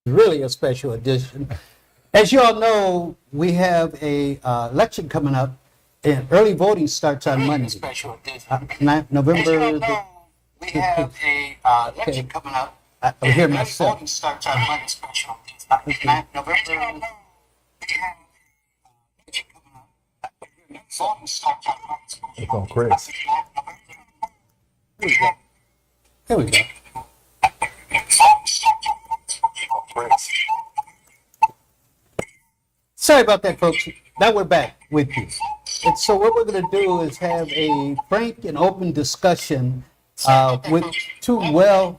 Really a special edition. As you all know, we have a election coming up, and early voting starts on Monday. Special edition. November. As you all know, we have a election coming up. I hear myself. Voting starts on Monday. Special edition. November. Voting starts on Monday. It's on Chris. Here we go. Sorry about that, folks. Now we're back with you. And so what we're going to do is have a frank and open discussion with two uh-oh.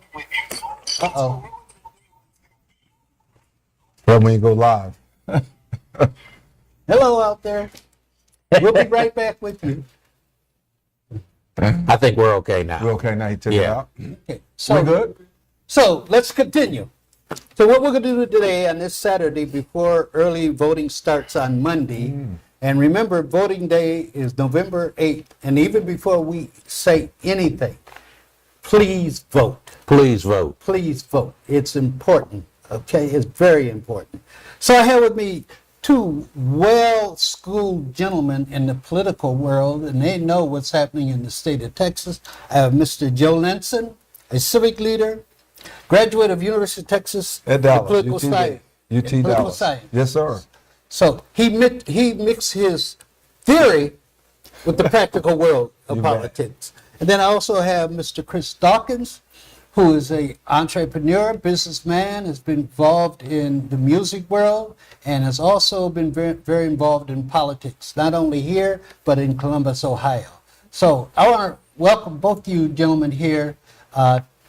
Well, when you go live. Hello out there. We'll be right back with you. I think we're okay now. We're okay now. You took it Yeah. out. Okay. So, We're good? So let's continue. So what we're going to do today on this Saturday before early voting starts on Monday, and remember voting day is November 8th, and even before we say anything, please vote. Please vote. Please vote. It's important, okay? It's very important. So I have with me two well-schooled gentlemen in the political world, and they know what's happening in the state of Texas. I have Mr. Joe Lenson, a civic leader, graduate of University of Texas At Dallas. political UT science. UT political Dallas. science. Yes, sir. So he mixed his theory with the practical world of You bet. politics. And then I also have Mr. Chris Dawkins, who is a entrepreneur, businessman, has been involved in the music world, and has also been very, very involved in politics, not only here, but in Columbus, Ohio. So I want to welcome both you gentlemen here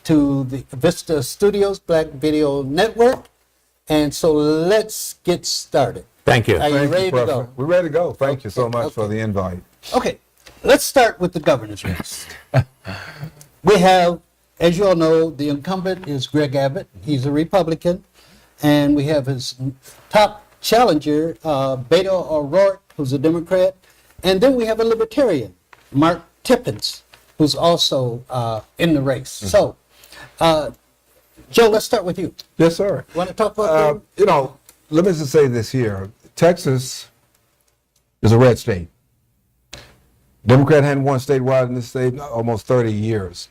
to the Vista Studios Black Video Network. And so let's get started. Thank you. Are you Thank ready to Prophet. go? We're ready to go. Thank you so much for Okay. the invite. Okay, let's start with the governor's race. We have, as you all know, the incumbent is Greg Abbott. He's a Republican. And we have his top challenger, Beto O'Rourke, who's a Democrat. And then we have a Libertarian, Mark Tippins, who's also in the race. So, Joe, let's start with you. Yes, sir. Want to talk about Let me just say this here. Texas is a red state. Democrat hadn't won statewide in this state in almost 30 years.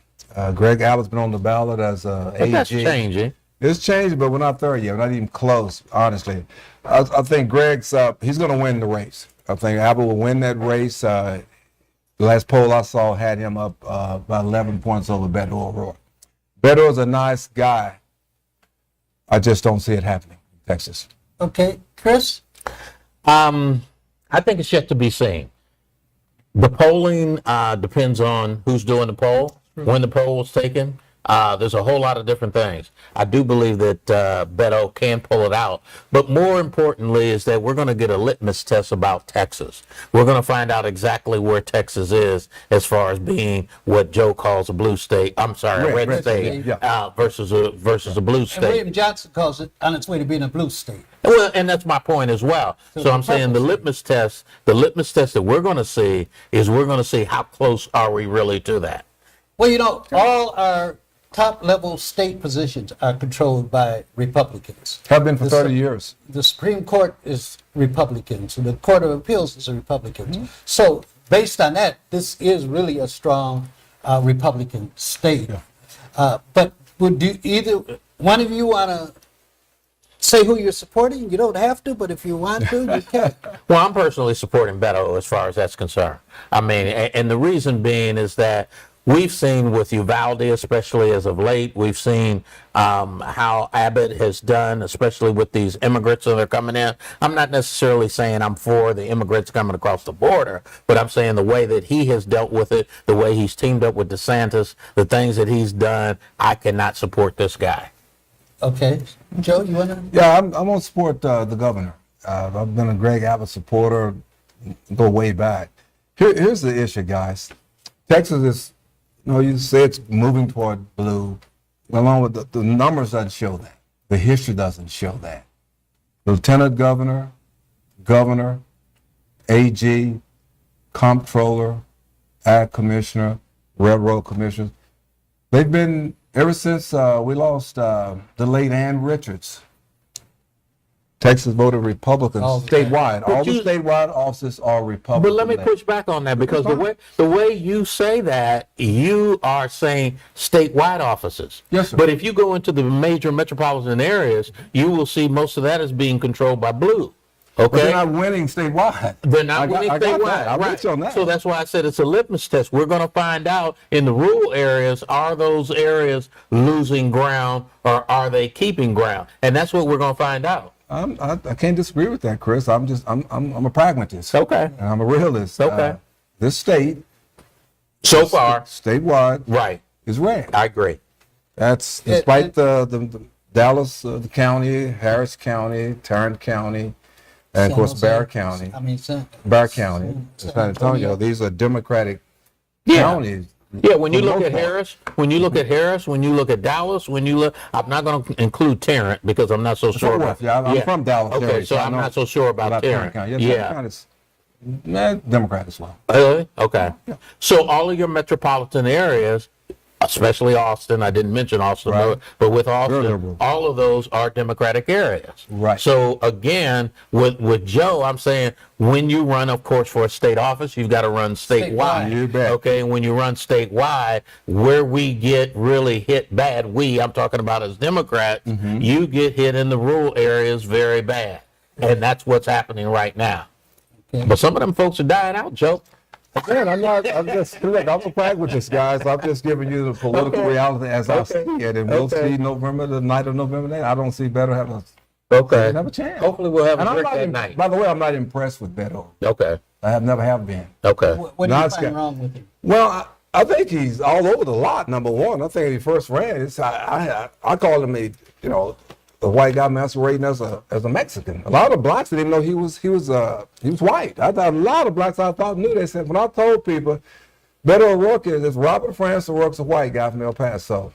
Greg Abbott's been on the ballot as But AG. that's changing. It's changed, but we're not there yet. We're not even close, honestly. I think Greg's, he's going to win the race. I think Abbott will win that race. The last poll I saw had him up by 11 points over Beto O'Rourke. Beto is a nice guy. I just don't see it happening in Texas. Okay, Chris? I think it's yet to be seen. The polling depends on who's doing the poll, when the poll was taken. There's a whole lot of different things. I do believe that Beto can pull it out. But more importantly is that we're going to get a litmus test about Texas. We're going to find out exactly where Texas is as far as being what Joe calls a blue state. I'm sorry, a red Red state state, yeah. versus a blue And state. William Johnson calls it on its way to being a blue state. Well, and that's my point as well. So I'm saying the litmus test that we're going to see is we're going to see how close are we really to that. Well, you know, all our top-level state positions are controlled by Republicans. Have been for The 30 Su- years. The Supreme Court is Republicans, and the Court of Appeals is Republicans. So, based on that, this is really a strong Republican state. But would either one of you want to say who you're supporting? You don't have to, but if you want to, you can. Well, I'm personally supporting Beto as far as that's concerned. I mean, and the reason being is that we've seen with Uvalde, especially as of late, we've seen how Abbott has done, especially with these immigrants that are coming in. I'm not necessarily saying I'm for the immigrants coming across the border, but I'm saying the way that he has dealt with it, the way he's teamed up with DeSantis, the things that he's done, I cannot support this guy. Okay. Joe, you want to? Yeah, I'm going to support the governor. I've been a Greg Abbott supporter, go way back. Here's the issue, guys. Texas is, you say it's moving toward blue. Along with the numbers doesn't show that. The history doesn't show that. Lieutenant governor, governor, AG, comptroller, ag commissioner, railroad commissioners. They've been, ever since we lost the late Ann Richards, Texas voted Republican All the time. statewide. All the you- statewide offices are Republican. But let me push back on that because the way you say that, you are saying statewide offices. Yes, sir. But if you go into the major metropolitan areas, you will see most of that is being controlled by blue. But Okay. they're not winning statewide. They're not I got- winning I got statewide. that. I'm right. with you on that. So that's why I said it's a litmus test. We're going to find out in the rural areas, are those areas losing ground or are they keeping ground? And that's what we're going to find out. I can't disagree with that, Chris. I'm a pragmatist. Okay. And I'm a realist. Okay. This state, So far, statewide, right. is red. I agree. That's despite the Dallas the county, Harris County, Tarrant County, and of course Bear County. Bear County, San Antonio. These are Democratic counties. Yeah, when you For the look most at part. Harris, when you look at Harris, when you look at Dallas, when you look, I'm not going to include Tarrant because I'm not so sure about. Yeah, I'm from Dallas Okay, area, so I I'm know not so sure about Tarrant. County. Yeah. Tarrant County's Democrat as well. Really? Okay. So all of your metropolitan areas, especially Austin, I didn't mention Austin, Right. but with Very Austin, liberal. all of those are Democratic areas. Right. So again, with Joe, I'm saying when you run, of course, for a state office, you've got to run statewide. You bet. Okay. And when you run statewide, where we get really hit bad, I'm talking about as Democrats, Mm-hmm. you get hit in the rural areas very bad. And that's what's happening right now. Okay. But some of them folks are dying out, Joe. Again, I'm just, look, I'm a pragmatist, guys. I'm just giving you the political Okay. reality as I see Okay. it. And we'll Okay. see the night of November 8th. I don't see Beto having a, Okay. have a chance. Hopefully we'll have And a I'm drink not that im- night. By the way, I'm not impressed with Beto. Okay. I have never have been. Okay. What do Now you it's find got- wrong with him? Well, I think he's all over the lot. Number one, I think when he first ran, I call him a white guy masquerading as a Mexican. A lot of blacks didn't know he was white. I thought a lot of blacks I thought knew. They said when I told people Beto O'Rourke is Robert Francis O'Rourke's a white guy from El Paso,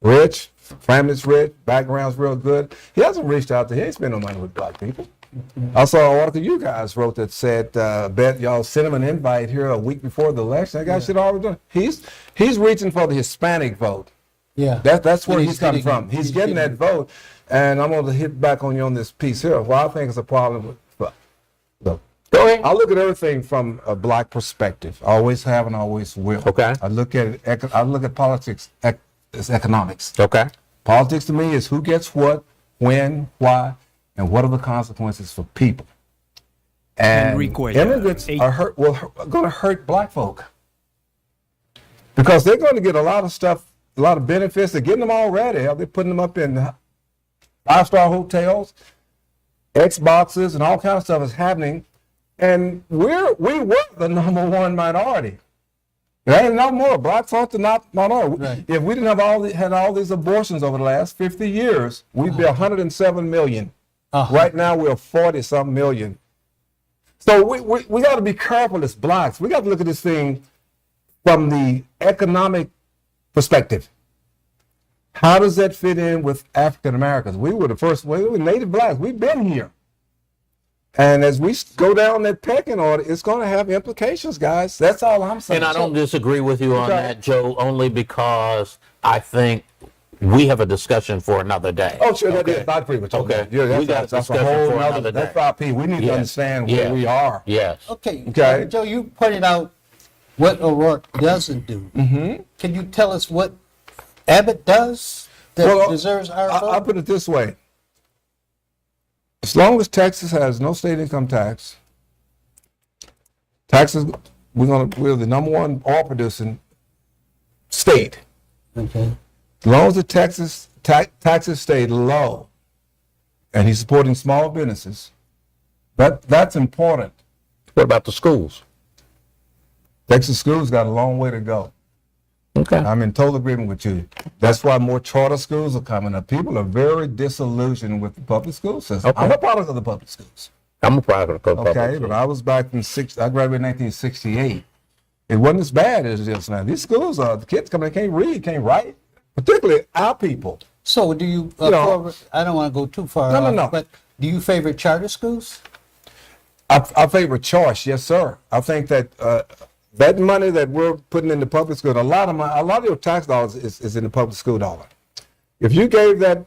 rich, family's rich, background's real good. He hasn't reached out to. He ain't spent no money with black people. I saw an article you guys wrote that said, bet y'all sent him an invite here a week before the election. That guy should already done. He's reaching for the Hispanic vote. Yeah. That's where And he's coming getting- from. He's getting that vote. And I'm going to hit back on you on this piece here. Well, I think it's a problem with, look, Go ahead. I look at everything from a black perspective. I always have and always will. Okay. I look at politics as economics. Okay. Politics to me is who gets what, when, why, and what are the consequences for people. And Henry Cuellar, immigrants are going to hurt black folk because they're going to get a lot of stuff, a lot of benefits. They're getting them already. Hell, they're putting them up in five-star hotels, Xboxes, and all kinds of stuff is happening. And we were the number one minority. There ain't no more. Blacks aren't the minority. Right. If we didn't have had all these abortions over the last 50 years, we'd be 107 million. Right now, we're 40-some million. So we got to be careful as blacks. We got to look at this thing from the economic perspective. How does that fit in with African Americans? We were the first, we were native blacks. We've been here. And as we go down that pecking order, it's going to have implications, guys. That's all I'm saying. And I don't disagree with you on Okay. that, Joe, only because I think we have a discussion for another day. Oh, sure, that Okay. is not pretty much. Okay. Yeah, We got a that's a discussion whole for nother, another that's day. 5P. We need to Yes. understand Yeah. where we are. Yes. Okay. Okay. Joe, you pointed out what O'Rourke doesn't do. Mm-hmm. Can you tell us what Abbott does that deserves our vote? I'll put it this way. As long as Texas has no state income tax, taxes, we're the number one oil producing state. Okay. As long as the taxes stay low, and he's supporting small businesses, that's important. What about the schools? Texas schools got a long way to go. Okay. I'm in total agreement with you. That's why more charter schools are coming up. People are very disillusioned with the public school system. Okay. I'm a product of the public schools. I'm a private public. Okay, but I was back I graduated in 1968. It wasn't as bad as it is now. These schools the kids come in, can't read, can't write, particularly our people. So do you, know- I don't want to go too far No, no, off, no. but do you favor charter schools? I favor choice, yes, sir. I think that that money that we're putting in the public school, a lot of your tax dollars is in the public school dollar. If you gave that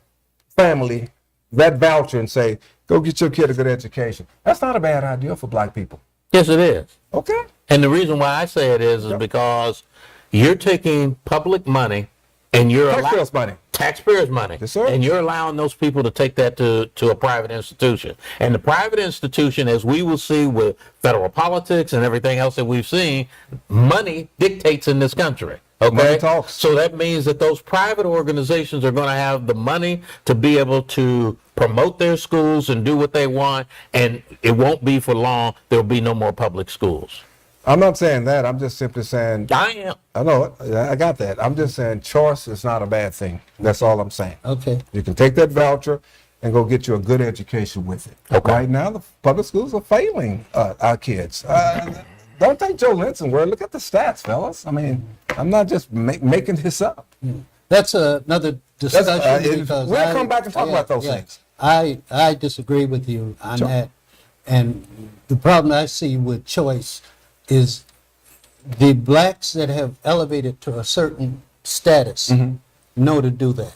family that voucher and say, Go get your kid a good education. That's not a bad idea for black people. Yes, it is. Okay. And the reason why I say it is because you're taking public money and you're Taxpayers' money. taxpayers' money. Yes, sir. And you're allowing those people to take that to a private institution. And the private institution, as we will see with federal politics and everything else that we've seen, money dictates in this country. Okay. Money talks. So that means that those private organizations are going to have the money to be able to promote their schools and do what they want. And it won't be for long. There'll be no more public schools. I'm not saying that. I'm just simply saying, I am. I know it. I got that. I'm just saying choice is not a bad thing. That's all I'm saying. Okay. You can take that voucher and go get you a good education with it. Okay. Right now, the public schools are failing our kids. Don't take Joe Linson word. Look at the stats, fellas. I mean, I'm not just making this up. That's another discussion. Because we'll come back and talk about those things. I disagree with you on that. And the problem I see with choice is the blacks that have elevated to a certain status know to do that.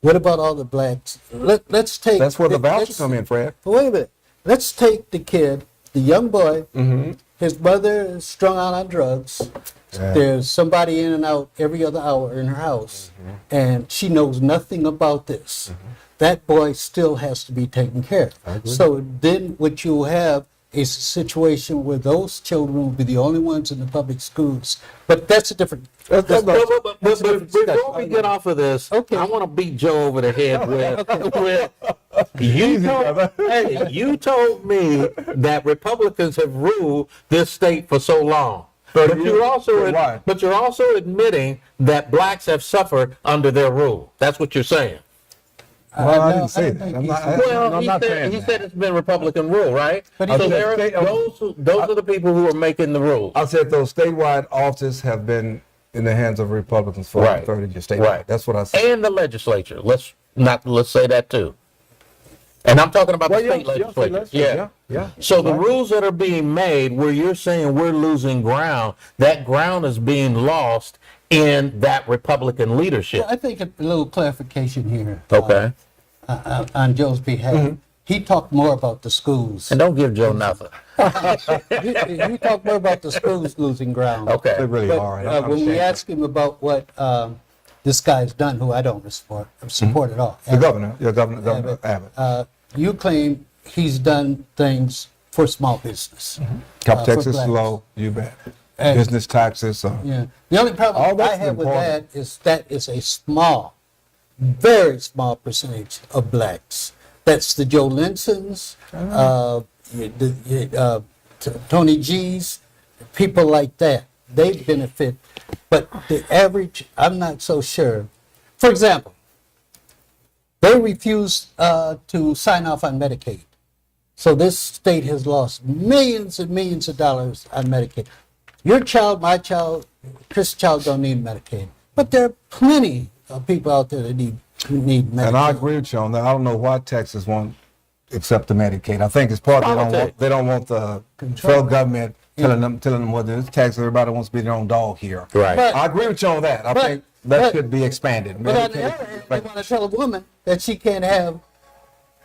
What about all the blacks? Let's take. That's where the voucher let's- come in, Fred. Wait a minute. Let's take the kid, the young boy. His mother is strung out on drugs. Yeah. There's somebody in and out every other hour in her house, and she knows nothing about this. That boy still has to be taken care of. So then what you have is a situation where those children will be the only ones in the public schools. But that's a different. But before we get off of this, Okay. I want to beat Joe over the head with you told me that Republicans have ruled this state for so long. But you're also admitting that blacks have suffered under their rule. That's what you're saying. Well, I no, didn't say I that. think I'm he not, said- Well, I'm not saying he that. said it's been Republican rule, right? But So he- those are the people who are making the rules. I said those statewide offices have been in the hands of Republicans for Right. 30 years. Statewide. Right. That's what I said. And the legislature. Let's say that too. And I'm talking about the Well, state legislature. yeah. So the rules that are being made, where you're saying we're losing ground, that ground is being lost in that Republican leadership. I think a little clarification here. Okay. On Joe's behalf. He talked more about the schools. And don't give Joe nothing. He talked more about the schools losing ground. They Okay. really But are. when we ask him about what this guy's done, who I don't support at all, The governor, Governor Abbott. You claim he's done things for small business. Cap for Texas blacks. low, you bet. And- Business taxes. Yeah. The only All problem that's I have with important. that is a small, very small percentage of blacks. That's the Joe Linsons, Tony G's, people like that. They benefit, but the average, I'm not so sure. For example, they refuse to sign off on Medicaid. So this state has lost millions and millions of dollars on Medicaid. Your child, my child, Chris' child don't need Medicaid. But there are plenty of people out there that need Medicaid. And I agree with you on that. I don't know why Texas won't accept the Medicaid. I think it's part they don't want the federal government telling them what it is. Texas, everybody wants to be their own dog here. Right. But- I agree with you on that. I but- think that but- should be expanded. But on the other hand, they want to tell a woman that she can't have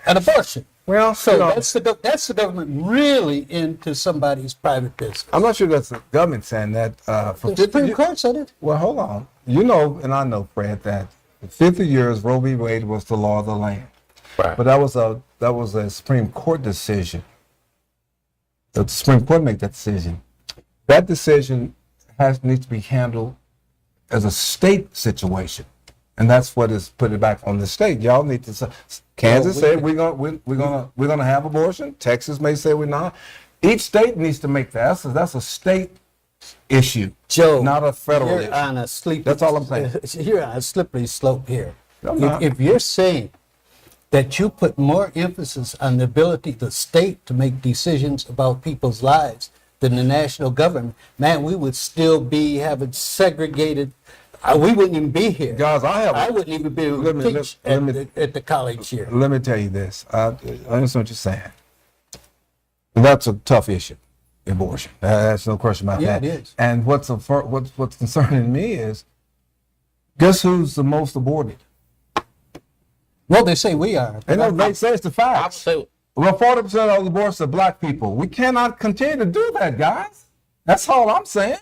an abortion. Well, So you know, that's the government really into somebody's private business. I'm not sure that's the government saying that. For The 50 Supreme years, Court said it. well, hold on. You know, and I know, Fred, that for 50 years Roe v. Wade was the law of the land. Right. But that was a Supreme Court decision. The Supreme Court made that decision. That decision needs to be handled as a state situation, and that's what is put it back on the state. Y'all need to say. Kansas said we're gonna have abortion. Texas may say we're not. Each state needs to make that. That's a state issue, Joe, not a federal you're issue. on a slippery. That's all I'm saying. You're on a slippery slope here. I'm not. If you're saying that you put more emphasis on the ability of the state to make decisions about people's lives than the national government, man, we would still be having segregated. We wouldn't even be here. Guys, I wouldn't even be able to let me- teach let me- at the college here. Let me tell you this. I understand what you're saying. That's a tough issue, abortion. That's no question about Yeah, that. it is. And what's concerning me is, guess who's the most aborted? Well, they say we are. And they say it's the I would facts. say Well, 40% of the abortions are black people. We cannot continue to do that, guys. That's all I'm saying.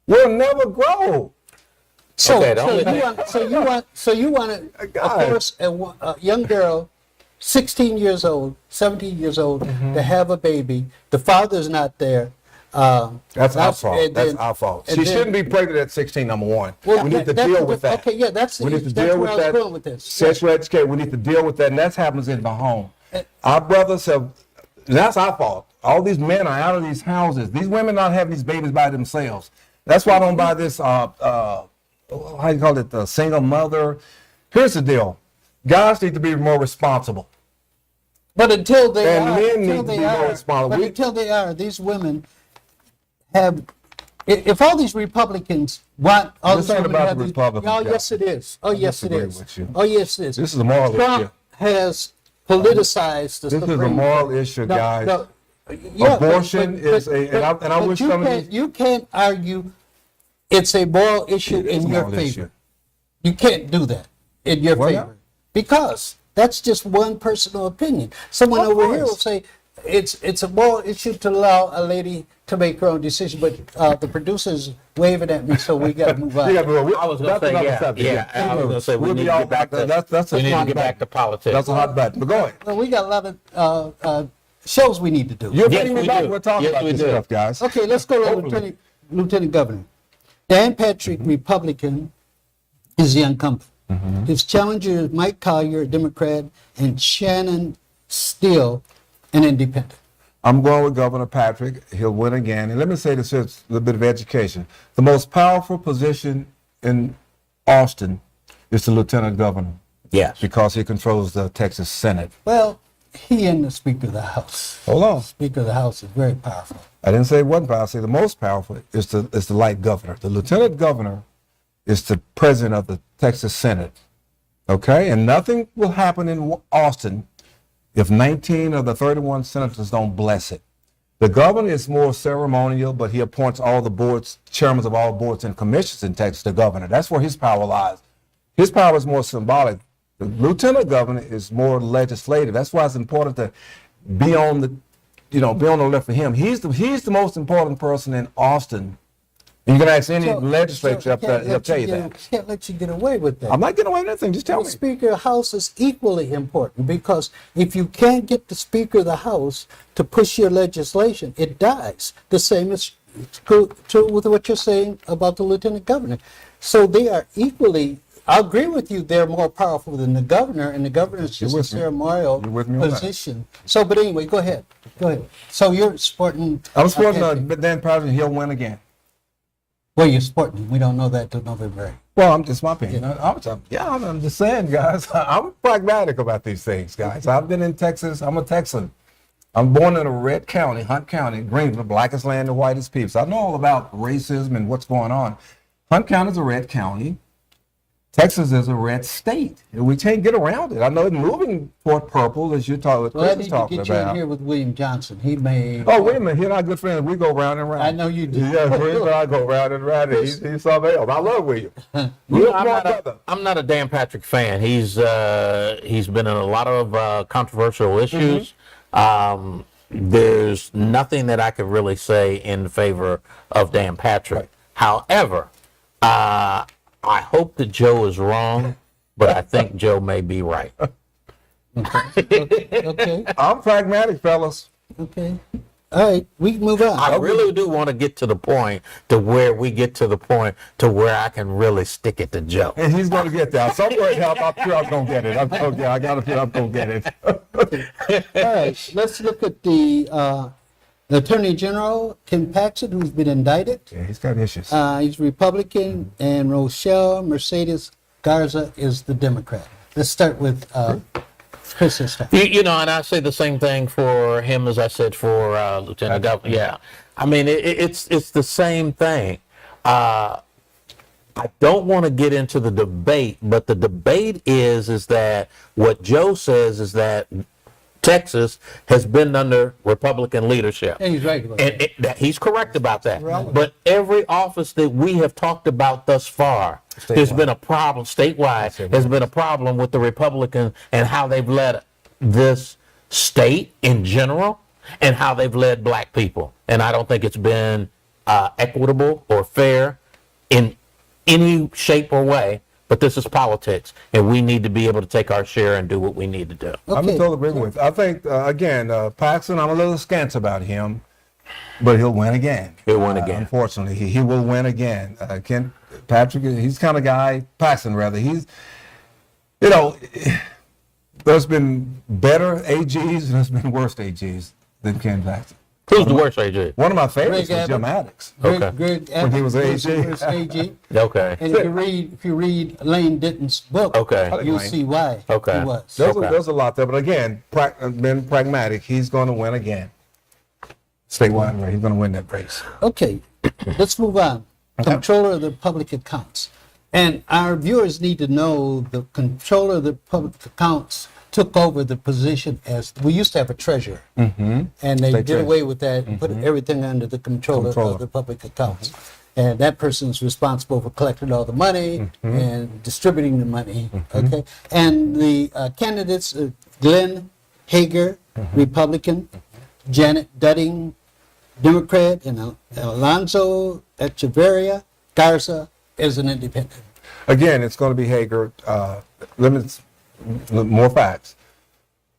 We'll never grow. So, Okay, the so only you thing- want, so you want to Guys. force a young girl, 16 years old, 17 years old, to have a baby. The father's not there. That's our fault. and That's then- our fault. and She then- shouldn't be pregnant at 16, number one. Well, we need to that's deal what- with that. okay, yeah, that's we need to that's deal where with I was that. going with this. Sexual education. We need to deal with that, and that happens in the home. Our brothers have. That's our fault. All these men are out of these houses. These women not having these babies by themselves. That's why I don't buy this. How you call it? The single mother. Here's the deal. Guys need to be more responsible. But until they And are, men until need to they be more are, responsible. but We- until they are, these women have. If all these Republicans want all This these ain't women to about have the these, Republicans, oh yes Jeff. it is. Oh yes it disagree is. with you. Oh yes it is. This is a moral Trump issue. has politicized the This is a Supreme moral Court. issue, No, guys. no, yeah, Abortion is a- and I but wish you some of can't, these- you can't argue it's a moral issue It is in a your moral favor. issue. You can't do that in your Why favor not? because that's just one personal opinion. Someone Of over here will course. say it's a moral issue to allow a lady to make her own decision, but the producer's waving at me, so we got to move on. You gotta move on. I was gonna That's say, another yeah, subject. yeah, I was gonna say, we We'll need be to all get back back. to- That's a we need to hot get back button. to politics. That's a hot button. But go ahead. Well, we got a lot of shows we need to do. You're Yes, bringing me we back. do. We're talking Yes, about we this do. stuff, guys. Okay, let's go to Hopefully. Lieutenant Governor. Dan Patrick, Republican, is the incumbent. His challenger is Mike Collier, a Democrat, and Shannon Steele, an independent. I'm going with Governor Patrick. He'll win again. And let me say this, here's a little bit of education. The most powerful position in Austin is the lieutenant governor Yes. because he controls the Texas Senate. Well, he and the Speaker of the House. Hold on. Speaker of the House is very powerful. I didn't say one powerful. I say the most powerful is the light governor. The lieutenant governor is the president of the Texas Senate. Okay? And nothing will happen in Austin if 19 of the 31 senators don't bless it. The governor is more ceremonial, but he appoints all the boards, chairmen of all boards and commissions in Texas, the governor. That's where his power lies. His power is more symbolic. The lieutenant governor is more legislative. That's why it's important to be on the, be on the left of him. He's the most important person in Austin. And you can ask any legislature up there, he'll tell you that. Can't let you get away with that. I'm not getting away with anything. Just tell The me. Speaker of the House is equally important because if you can't get the Speaker of the House to push your legislation, it dies. The same is true with what you're saying about the Lieutenant Governor. So they are equally, I agree with you, they're more powerful than the governor, and the governor is just a with me. ceremonial You're with me on that. position. So, but anyway, go ahead. Go ahead. So you're supporting. I'm supporting Patrick. but Dan Patrick, he'll win again. Well, you're supporting him. We don't know that till November 8th. Well, I'm just my opinion. I'm just saying, guys. I'm pragmatic about these things, guys. I've been in Texas. I'm a Texan. I'm born in a red county, Hunt County, Greenville, blackest land, the whitest people. So I know all about racism and what's going on. Hunt County is a red county. Texas is a red state. We can't get around it. I know it's moving toward purple, as you talk, Well, I Chris need is to talking get you in about. here with William Johnson. He may. Oh, wait a minute. He and I are good friends. We go round and round. I know you do. Yeah, Chris and I go round and round. He's something else. I love William. You Real know, I'm, smart not brother. I'm not a Dan Patrick fan. He's been in a lot of controversial issues. There's nothing that I could really say in favor of Dan Patrick. However, I hope that Joe is wrong, but I think Joe may be right. Okay. I'm pragmatic, fellas. Okay. All right. We can move on. I really do want to get to the point to where we get to the point to where I can really stick it to Joe. And he's going to get there. Somewhere in hell, I'm sure I'm going to get it. I got to feel I'm going to get it. All right. Let's look at the Attorney General, Ken Paxton, who's been indicted. Yeah, he's got issues. He's Republican, and Rochelle Mercedes Garza is the Democrat. Let's start with Chris this time. And I say the same thing for him as I said for Lieutenant Governor. Yeah, I mean it's the same thing. I don't want to get into the debate, but the debate is that what Joe says is that Texas has been under Republican leadership. And he's right about And that he's correct about that. Relevant. But every office that we have talked about thus far, there's been a problem statewide. There's been a problem with the Republicans and how they've led this state in general and how they've led black people. And I don't think it's been equitable or fair in any shape or way. But this is politics, and we need to be able to take our share and do what we need to do. I'm Okay. totally agreeing with. I think again, Paxton. I'm a little scant about him, but he'll win again. He'll win again. Unfortunately, he will win again. Ken Patrick, he's the kind of guy. Paxton, rather. He's, you know, there's been better AGs and there's been worse AGs than Ken Paxton. Who's the worst AG? One of my favorites Greg was Jim Abbott. Maddox. Okay. Greg When he was Abbott AG. was AG. Okay. And if you read Lane Denton's book, Okay. you'll Lane. see why Okay. he was. There's a lot there, but again, been pragmatic. He's going to win again. Statewide, right? He's going to win that race. Okay, let's move on. Controller of the public accounts. And our viewers need to know the controller of the public accounts took over the position as, we used to have a treasurer. And they State did treasurer. away with that and put everything under the controller of the public accounts. And that person's responsible for collecting all the money and distributing the money. Okay. And the candidates, Glenn Hager, Republican, Janet Dudding, Democrat, and Alonzo Echeverria Garza is an independent. Again, it's going to be Hager. More facts.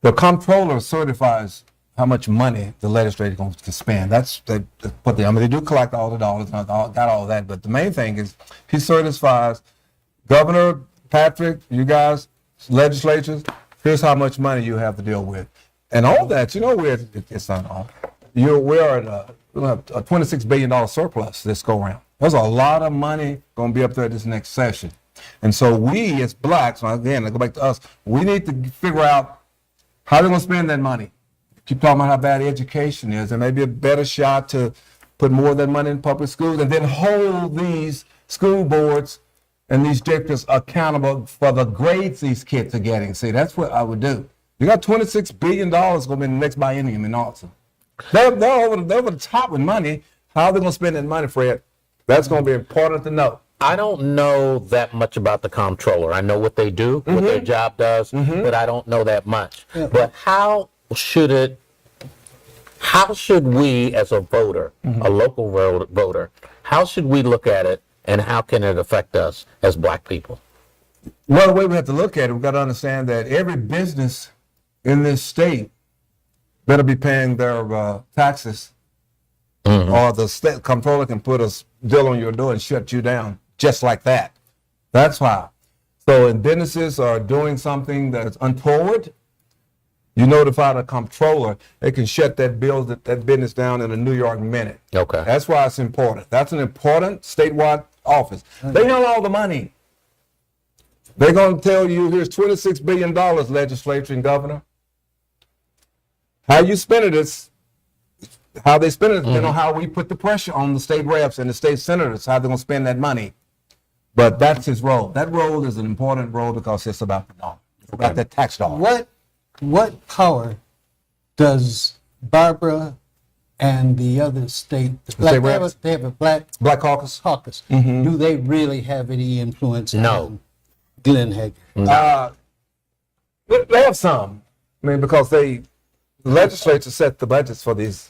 The comptroller certifies how much money the legislature is going to spend. That's what they do collect all the dollars, got all that. But the main thing is he certifies, Governor Patrick, you guys, legislatures, here's how much money you have to deal with. And all that, you know, it's not all. We're at we'll have a $26 billion surplus this go round. There's a lot of money going to be up there this next session. And so we as blacks, again, I go back to us, we need to figure out how they're going to spend that money. Keep talking about how bad education is. There may be a better shot to put more of that money in public schools and then hold these school boards and these districts accountable for the grades these kids are getting. See, that's what I would do. You got $26 billion going to be in the next biennium in Austin. They're over the top with money. How are they going to spend that money, Fred? That's going to be important to know. I don't know that much about the comptroller. I know what they do, what their job does, but I don't know that much. But how should we as a voter, a local voter, how should we look at it and how can it affect us as black people? Well, the way we have to look at it, we've got to understand that every business in this state better be paying their taxes, or the state comptroller can put a bill on your door and shut you down just like that. That's why. So if businesses are doing something that's untoward, you notify the comptroller, they can shut that business down in a New York minute. Okay. That's why it's important. That's an important statewide office. They know all the money. They're going to tell you, here's $26 billion, legislature and governor. How you spend it is how they spend it depends on how we put the pressure on the state reps and the state senators, how they're going to spend that money. But that's his role. That role is an important role because it's about the dollar. It's about that tax dollar. What power does Barbara and the other state, state reps? they have a black Black caucus? caucus, do they really have any influence No. on Glenn Hager? They have some. I mean, because the legislature set the budgets for these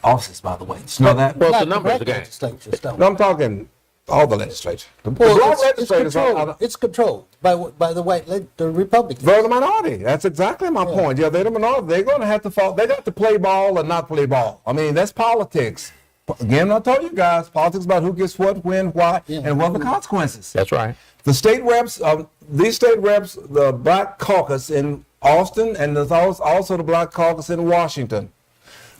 offices, by the way. Did you know that? Well, it's Not the numbers black again. legislatures, don't. No, I'm talking all the legislature. The Well, black it's legislators controlled. are It's controlled by the white, the Republicans. they're the minority. That's exactly my point. Yeah, they're the minority. They're going to have to fall. They got to play ball or not play ball. I mean, that's politics. Again, I told you guys, politics about who gets what, when, why, and what are the consequences. That's right. The state reps, these state reps, the Black Caucus in Austin, and there's also the Black Caucus in Washington.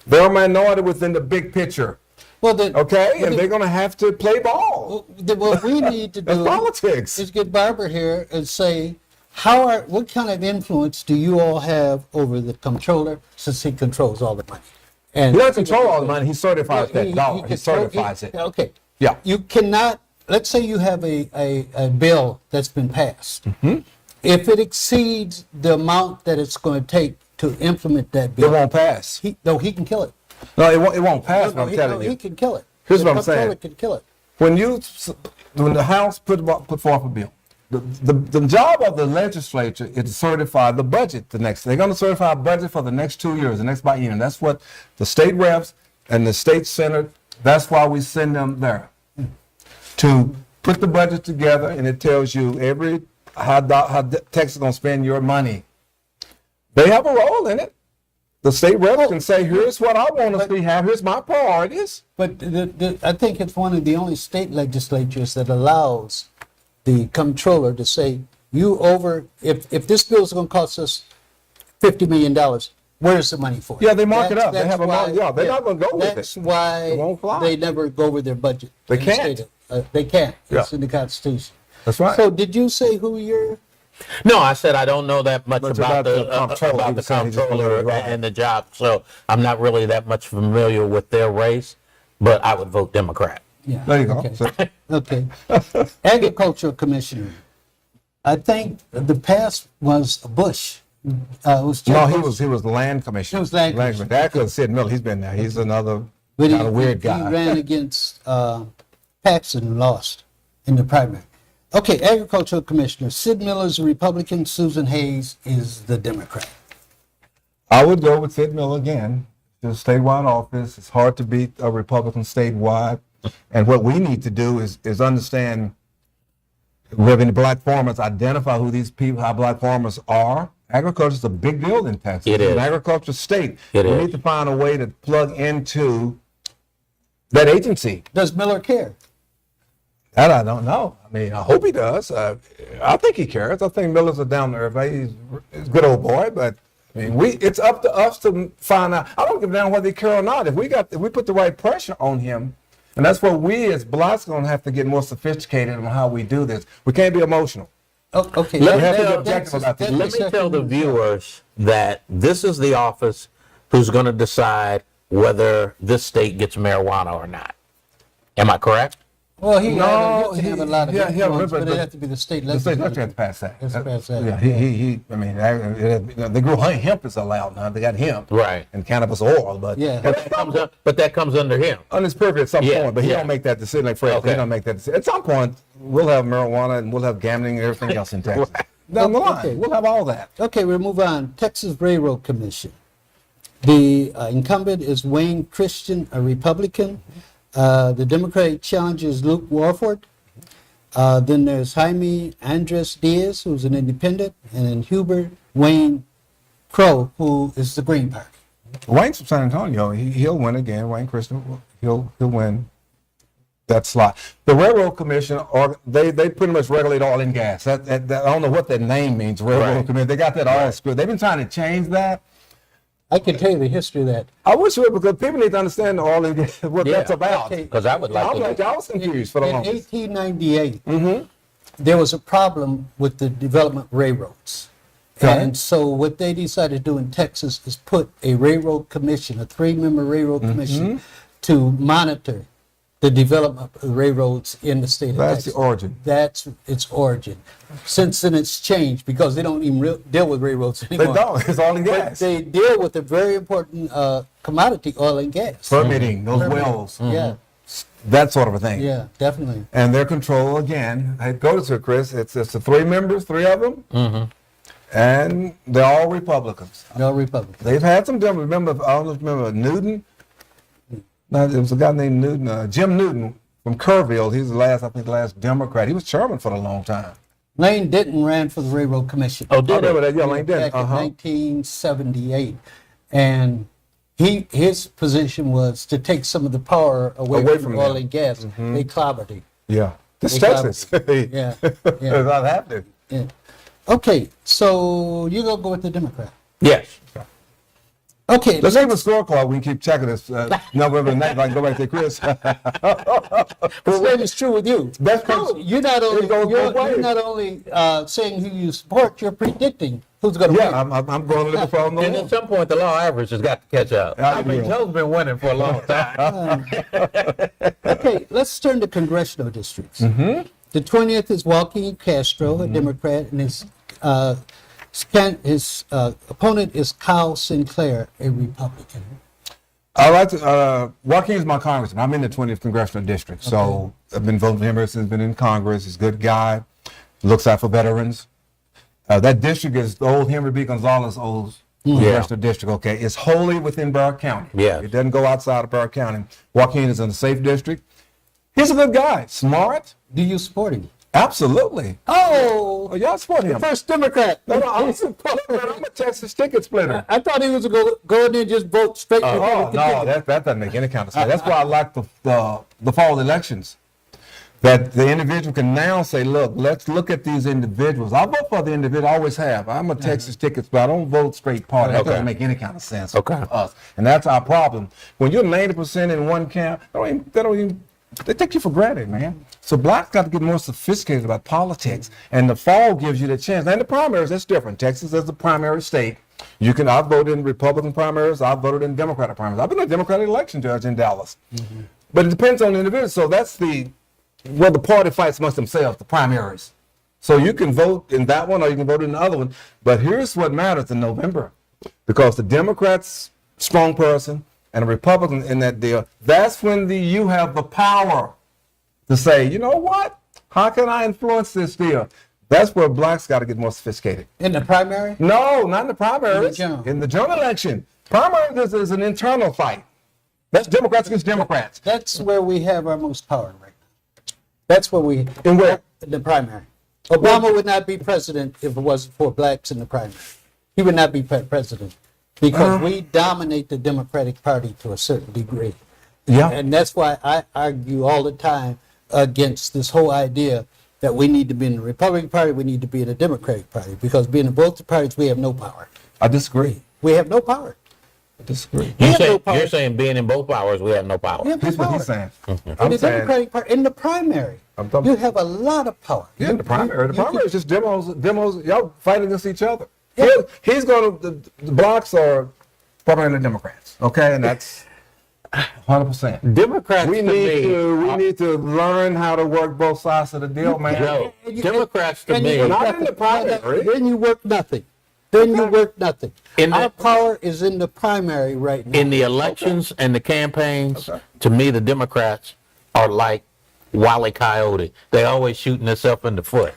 They're a minority within the big picture. Well, then, Okay, and they're going to have to play ball. what we need to That's do politics. is get Barbara here and say, what kind of influence do you all have over the comptroller, since he controls all the money? And He doesn't control all the money. He certifies that dollar. He control- certifies it. Okay. Yeah. You cannot. Let's say you have a bill that's been passed. Mm-hmm. If it exceeds the amount that it's going to take to implement that It bill, won't pass. he can kill it. No, it won't pass, but I'm telling he you. can kill it. Here's The what I'm saying. comptroller can kill it. When the House put forth a bill, the job of the legislature is to certify the budget they're going to certify a budget for the next 2 years, the next biennium. That's what the state reps and the state senate, that's why we send them there to put the budget together, and it tells you how Texas is going to spend your money. They have a role in it. The state reps can say, here's what I want to see have, here's my priorities. But I think it's one of the only state legislatures that allows the comptroller to say, if this bill is going to cost us $50 million, where's the money for it? Yeah, they mark it up. They That's have a mark. why- Yeah, they're not going to go with it. That's why It won't fly. they never go over their budget. They in the can't. state. They can't. It's Yeah. in the Constitution. That's right. So did you say who you're? No, I said I don't know that much Much about about the the comptroller. about He the was saying he just comptroller believed it, right. and the job, so I'm not really that much familiar with their race. But I would vote Democrat. Yeah. There you go. Okay. So- Okay. Agricultural Commissioner. I think the past was Bush. It was No, Jeb he Bush. was land commissioner. He was land commissioner. That could Sid Miller. He's been there. He's another But kind of weird he guy. ran against Paxson and lost in the primary. Okay, Agricultural Commissioner. Sid Miller's a Republican. Susan Hayes is the Democrat. I would go with Sid Miller again. It's a statewide office. It's hard to beat a Republican statewide. And what we need to do is understand, we have any black farmers, identify who these people, how black farmers are. Agriculture is a big deal in Texas. It It's is. an agriculture state. It we is. need to find a way to plug into that agency. Does Miller care? That I don't know. I mean, I hope he does. I think he cares. I think Miller's a down to earth. He's a good old boy, but I mean, it's up to us to find out. I don't give a damn whether he care or not. If we put the right pressure on him, and that's what we as blacks going to have to get more sophisticated on how we do this. We can't be emotional. Oh, okay. Let We have to be me- objective about this. Let me tell the viewers that this is the office who's going to decide whether this state gets marijuana or not. Am I correct? Well, he No, can have a lot of yeah, influence, but but it has to be the state The state legislature. legislature has to pass that. Has to pass that. Yeah, he. I mean, they grow hemp is allowed now. They got hemp, Right. and cannabis oil, but Yeah. But that comes under him. on his purview at some Yeah, point, but he yeah. don't make that decision like Fred. Okay. He don't make that decision. At some point, we'll have marijuana and we'll have gambling and everything else in Texas. Down the line, Okay. we'll have all that. Okay, we'll move on. Texas Railroad Commission. The incumbent is Wayne Christian, a Republican. The Democratic challenger is Luke Warford. Then there's Jaime Andres Diaz, who's an independent, and then Hubert Wayne Crow, who is the Green Party. Wayne's from San Antonio. He'll win again. Wayne Christian, he'll win that slot. The Railroad Commission, they pretty much regulate oil and gas. I don't know what that name means. Railroad Right. Commission. They got that all screwed. They've been trying to change that. I can tell you the history of that. I wish you would, because people need to understand the oil and gas, what Yeah. that's about. Okay. Because I would like to. I was confused for the In longest. 1898, there was a problem with the development of railroads. Okay. And so what they decided to do in Texas is put a railroad commission, a 3-member railroad commission, to monitor the development of railroads in the state of That's Texas. the origin. That's its origin. Since then, it's changed because they don't even deal with railroads They anymore. don't. It's oil and But gas. they deal with a very important commodity, oil and gas. Permitting, those Permitting. wells, Yeah, that sort of a thing. yeah, definitely. And their control, again, I go to it, Chris, it's the 3 members, 3 of them, and they're all Republicans. No Republican. They've had some Democrats. Remember, I don't know if you remember Newton? No, there was a guy named Newton, Jim Newton from Kerrville. He was the last Democrat. He was chairman for a long time. Lane Denton ran for the Railroad Commission. Oh, I did remember it? that, yeah, Lane Denton. Back in 1978. And his position was to take some of the power away, Away from from oil them. and gas. They clobbered him. Yeah. This They Texas. clobbered him. Yeah, yeah, That happened. yeah. Okay, so you're going to go with the Democrat. Yes. Okay, Let's have a scorecard. We can keep checking this. November 9th, I can go back to Chris. the same is true with you. That's Because true. You're not only, It goes both you're ways. not only saying who you support, you're predicting who's going to win. Yeah, I'm going to look for And at some point, the law average has got to catch up. I I mean, agree. Joe's been winning for a long time. Okay, let's turn to congressional districts. Mm-hmm. The 20th is Joaquin Castro, a Democrat, and his opponent is Kyle Sinclair, a Republican. I like to, Joaquin's my congressman. I'm in the 20th congressional district, so I've been voting for him ever since he's been in Congress. He's a good guy. looks out for veterans. That district is the old Henry B. Gonzalez old congressional district, okay? It's wholly within Broward County. Yeah. It doesn't go outside of Broward County. Joaquin is in a safe district. He's a good guy, smart. Do you support him? Absolutely. Oh, Oh, y'all support him. first Democrat. No, I'm support him, man. I'm a Texas ticket splitter. I thought he was going to go in there and just vote straight. Oh, Republican no, ticket. that doesn't make any kind of sense. That's why I like the fall elections. That the individual can now say, look, let's look at these individuals. I vote for the individual, I always have. I'm a Texas ticket, but I don't vote straight party. That Okay. doesn't make any kind of sense Okay. for us. And that's our problem. When you're 90% in one camp, they take you for granted, man. So blacks got to get more sophisticated about politics. And the fall gives you the chance. And the primaries, that's different. Texas is the primary state. I voted in Republican primaries. I voted in Democratic primaries. I've been a Democratic election judge in Dallas. But it depends on the individual. So that's where the party fights amongst themselves, the primaries. So you can vote in that one or you can vote in the other one. But here's what matters in November. Because the Democrats, strong person, and a Republican in that deal, that's when you have the power to say, you know what? How can I influence this deal? That's where blacks got to get more sophisticated. In the primary? No, not in the primaries. general. In the general election. Primaries is an internal fight. That's Democrats against Democrats. That's where we have our most power right now. That's where we. In where? In the primary. Obama would not be president if it wasn't for blacks in the primary. He would not be president because we dominate the Democratic Party to a certain degree. Yeah. And that's why I argue all the time against this whole idea that we need to be in the Republican Party, we need to be in the Democratic Party, because being in both the parties, we have no power. I disagree. We have no power. I disagree. We have no power. You're saying being in both powers, we have no power. We have no Here's what power. he's saying. In I'm the saying, Democratic Party, in the primary, I'm talking- you have a lot of power. yeah, the primary. The primary is just demos. Y'all fighting against each other. Yeah. He's going to, the blacks are primarily Democrats. Okay, and that's 100%. Democrats We to me, need to learn how to work both sides of the deal, man. Joe, Democrats to And me, you- Not in the primary. Then you work nothing. Then you work nothing. In the- Our power is in the primary right now. in the elections and the campaigns, to me, the Democrats are like Wile E. Coyote. They always shooting themselves in the foot.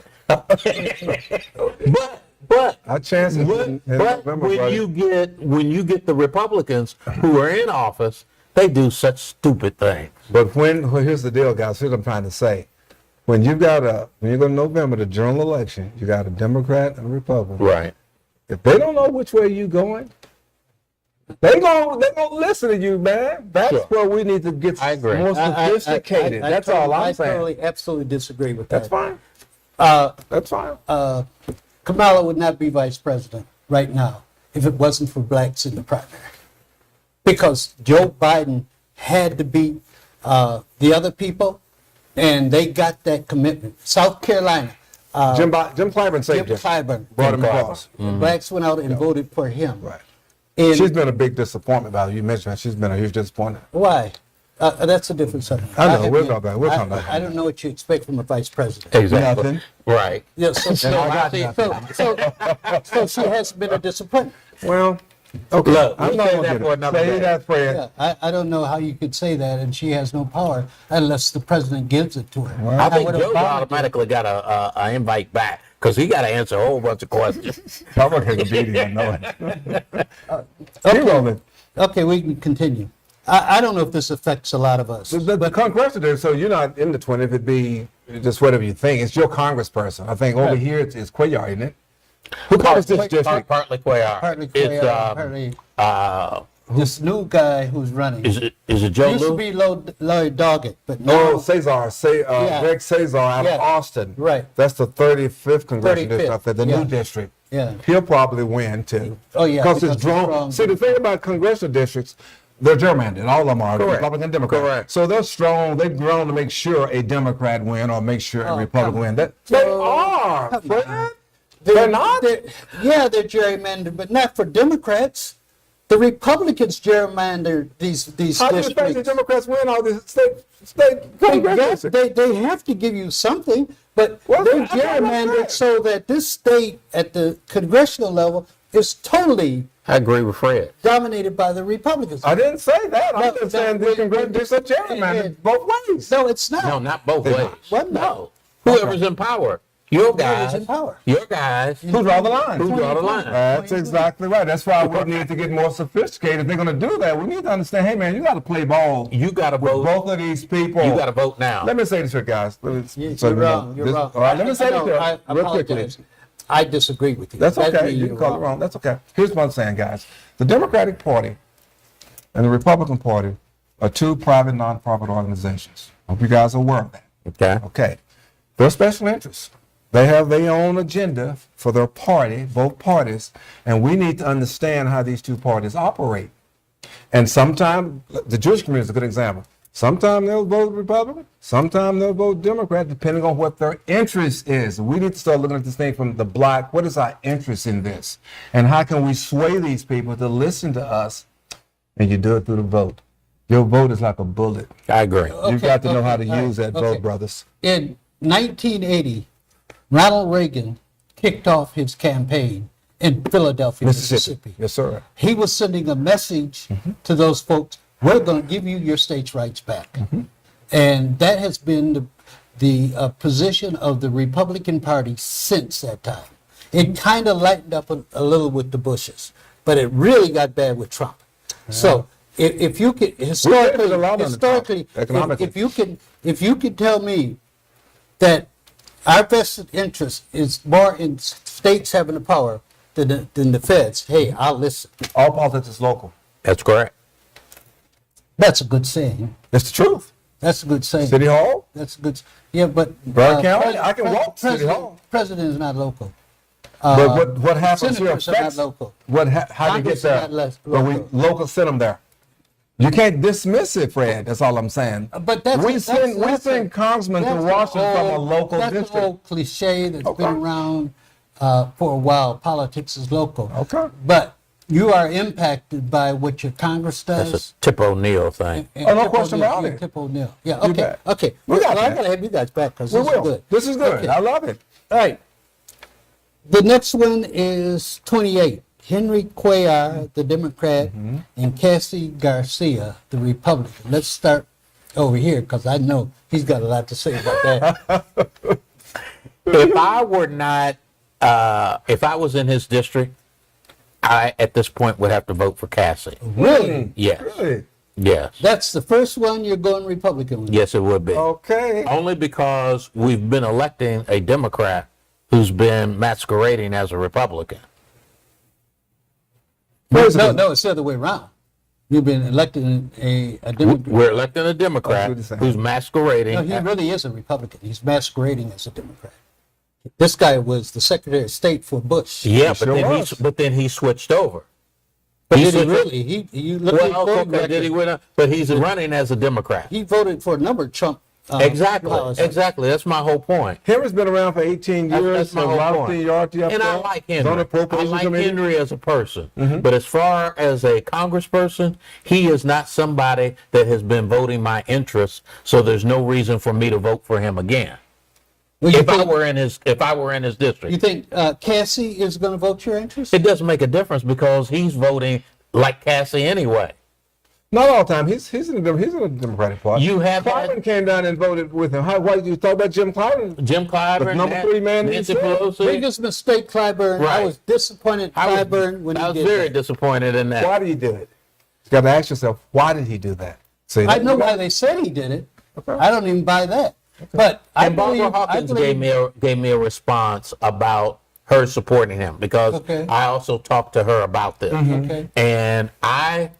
But Our chances in but November, when buddy. you get the Republicans who are in office, they do such stupid things. But well, here's the deal, guys. Here's what I'm trying to say. When you go to November, the general election, you got a Democrat and a Republican. Right. If they don't know which way you going, they gonna listen to you, man. That's Sure. where we need to get I agree. more sophisticated. That's all I'm saying. I totally, absolutely disagree with That's that. fine. That's fine. Kamala would not be vice president right now if it wasn't for blacks in the primary. Because Joe Biden had to beat the other people, and they got that commitment. South Carolina, Jim Clyburn Jim saved him. Clyburn, Brought him Jim Clyburn. across. blacks went out and voted for him. Right. And She's been a big disappointment, Valerie. You mentioned that. She's been a huge disappointment. why? That's a different subject. I know, have we'll been- talk about it. We'll talk about it. I don't know what you expect from a vice president. Exactly. Nothing. Right. Yeah, so I see. so she has been a disappointment. Well, okay. Look, I'm we'll not save gonna that get for it. another Say day. that, Fred. Yeah, I don't know how you could say that, and she has no power unless the president gives it to her. I think would Joe Obama automatically got a invite back because he got to answer a whole bunch of questions. I'm gonna take a beating. I know it. Okay. Keep rolling. Okay, we can continue. I don't know if this affects a lot of us. The congressional, so you're not in the 20, if it'd be just whatever you think. It's your congressperson. I think over Right. here it's Cuellar, isn't it? Who covers this district? Partly Cuellar. Partly It's, Cuellar, partly uh, this new guy who's running. is it Joe Used to Lou? be Lloyd Doggett, but Oh, now Cesar, Yeah. Greg Cesar out Yeah. of Austin. Right. That's the 35th congressional 35th, district, I think, the yeah. new district. Yeah. He'll probably win too. Oh, yeah, Because because it's it's drawn. strong. See, the thing about congressional districts, they're gerrymandered. All of them are Correct. Republican, Democrat. Correct. So they're strong. They've grown to make sure a Democrat win or make sure a Oh, Republican come win. on. They Oh, are. come Fred. on. They're not? Yeah, they're gerrymandered, but not for Democrats. The Republicans gerrymander these How do you expect the districts. Democrats win all these state They, congressional districts? they have to give you something, but Well, they're that's what I'm gerrymandered saying. so that this state at the congressional level is totally I agree with Fred. dominated by the Republicans. I didn't say that. I'm No, just no, saying the wait, congressional districts are gerrymandered both ways. No, it's not. No, not both They're ways. What? No. Whoever's in power. Your Whoever's guys, in power. your guys, Who draw the line? who draw the line. That's exactly right. That's why we need to get more sophisticated. If they're going to do that, we need to understand, hey, man, you got to play ball You got to with vote. both of these people. You got to vote now. Let me say this here, guys. You're wrong. You're wrong. All right, let me say this No, here I real quickly. apologize. I disagree with you. That's That okay. means You you're can call it wrong. That's okay. Here's what I'm saying, guys. The Democratic Party and the Republican Party are two private nonprofit organizations. I hope you guys are aware of that. Okay. Okay. They're special interests. They have their own agenda for their party, both parties, and we need to understand how these two parties operate. And sometimes, the Jewish community is a good example. Sometimes they'll vote Republican, sometimes they'll vote Democrat, depending on what their interest is. We need to start looking at this thing from the block. What is our interest in this? And how can we sway these people to listen to us? And you do it through the vote. Your vote is like a bullet. I agree. You've got to know how to all right, use that okay. vote, brothers. In 1980, Ronald Reagan kicked off his campaign in Philadelphia, Mississippi. Yes, sir. He was sending a message to those folks, we're going to give you your states' rights back. And that has been the position of the Republican Party since that time. It kind of lightened up a little with the Bushes, but it really got bad with Trump. So if you could historically, a lot under Trump, economically. if you could tell me that our vested interest is more in states having the power than the feds, hey, I'll listen. All politics is local. That's correct. That's a good saying. It's the truth. That's a good saying. City Hall? That's a good. Yeah, but Bourbon County? I can walk to City Hall. President is not local. But what happens here senators are not affects local. how they get Congress there. is not less But we local. local send them there. You can't dismiss it, Fred. That's all I'm saying. But that's we send congressmen to that's Washington from a old- local that's district. an old cliche that's Okay. been around for a while. Politics is local. Okay. But you are impacted by what your Congress does. That's a Tip O'Neill thing. and Oh, no Tip question O'Neill, about yeah, it. Tip O'Neill. Yeah. You Okay. bet. Okay. We got well, I that. gotta have you guys back because We this will. is good. This is good. Okay. I love it. All right. The next one is 28. Henry Cuellar, the Democrat, and Cassie Garcia, the Republican. Let's start over here because I know he's got a lot to say about that. If I were not, if I was in his district, I at this point would have to vote for Cassie. Really? Yes. Really? Yes. That's the first one you're going Republican with. Yes, it would be. Okay. Only because we've been electing a Democrat who's been masquerading as a Republican. No, it's the other way around. You've been elected a Democrat. We're electing a Democrat That's what he's who's saying. masquerading. No, he really is a Republican. He's masquerading as a Democrat. This guy was the Secretary of State for Bush. Yeah, He but sure then was. but then he switched over. But He did he switched- really? You look at his Well, voting okay, did he record. win? But he's running as a Democrat. He voted for a number of Trump Exactly. policies. Exactly. That's my whole point. Henry's been around for 18 That's years. my a whole lot point. of seniority up And there. I like He's on Henry. the I appropriations like committee. Henry as a person. But as far as a congressperson, he is not somebody that has been voting my interests. So there's no reason for me to vote for him again. Well, you If I think, were in his you district, think Cassie is going to vote your interest? it doesn't make a difference because he's voting like Cassie anyway. Not all the time. He's in the Democratic Party. You have Clyburn had- came down and voted with him. Why you talk about Jim Clyburn? Jim Clyburn, The number 3 man in Nancy the Senate. Pelosi. Biggest mistake, Clyburn. I Right. was disappointed in Clyburn when I he was did very that. disappointed in that. Why did he do it? You got to ask yourself, why did he do that? See, I know why they said he did it. Okay. I don't even buy that. But I And Barbara believe, Hawkins I believe gave me a response about her supporting him because Okay. I also talked to her about this. Okay. And I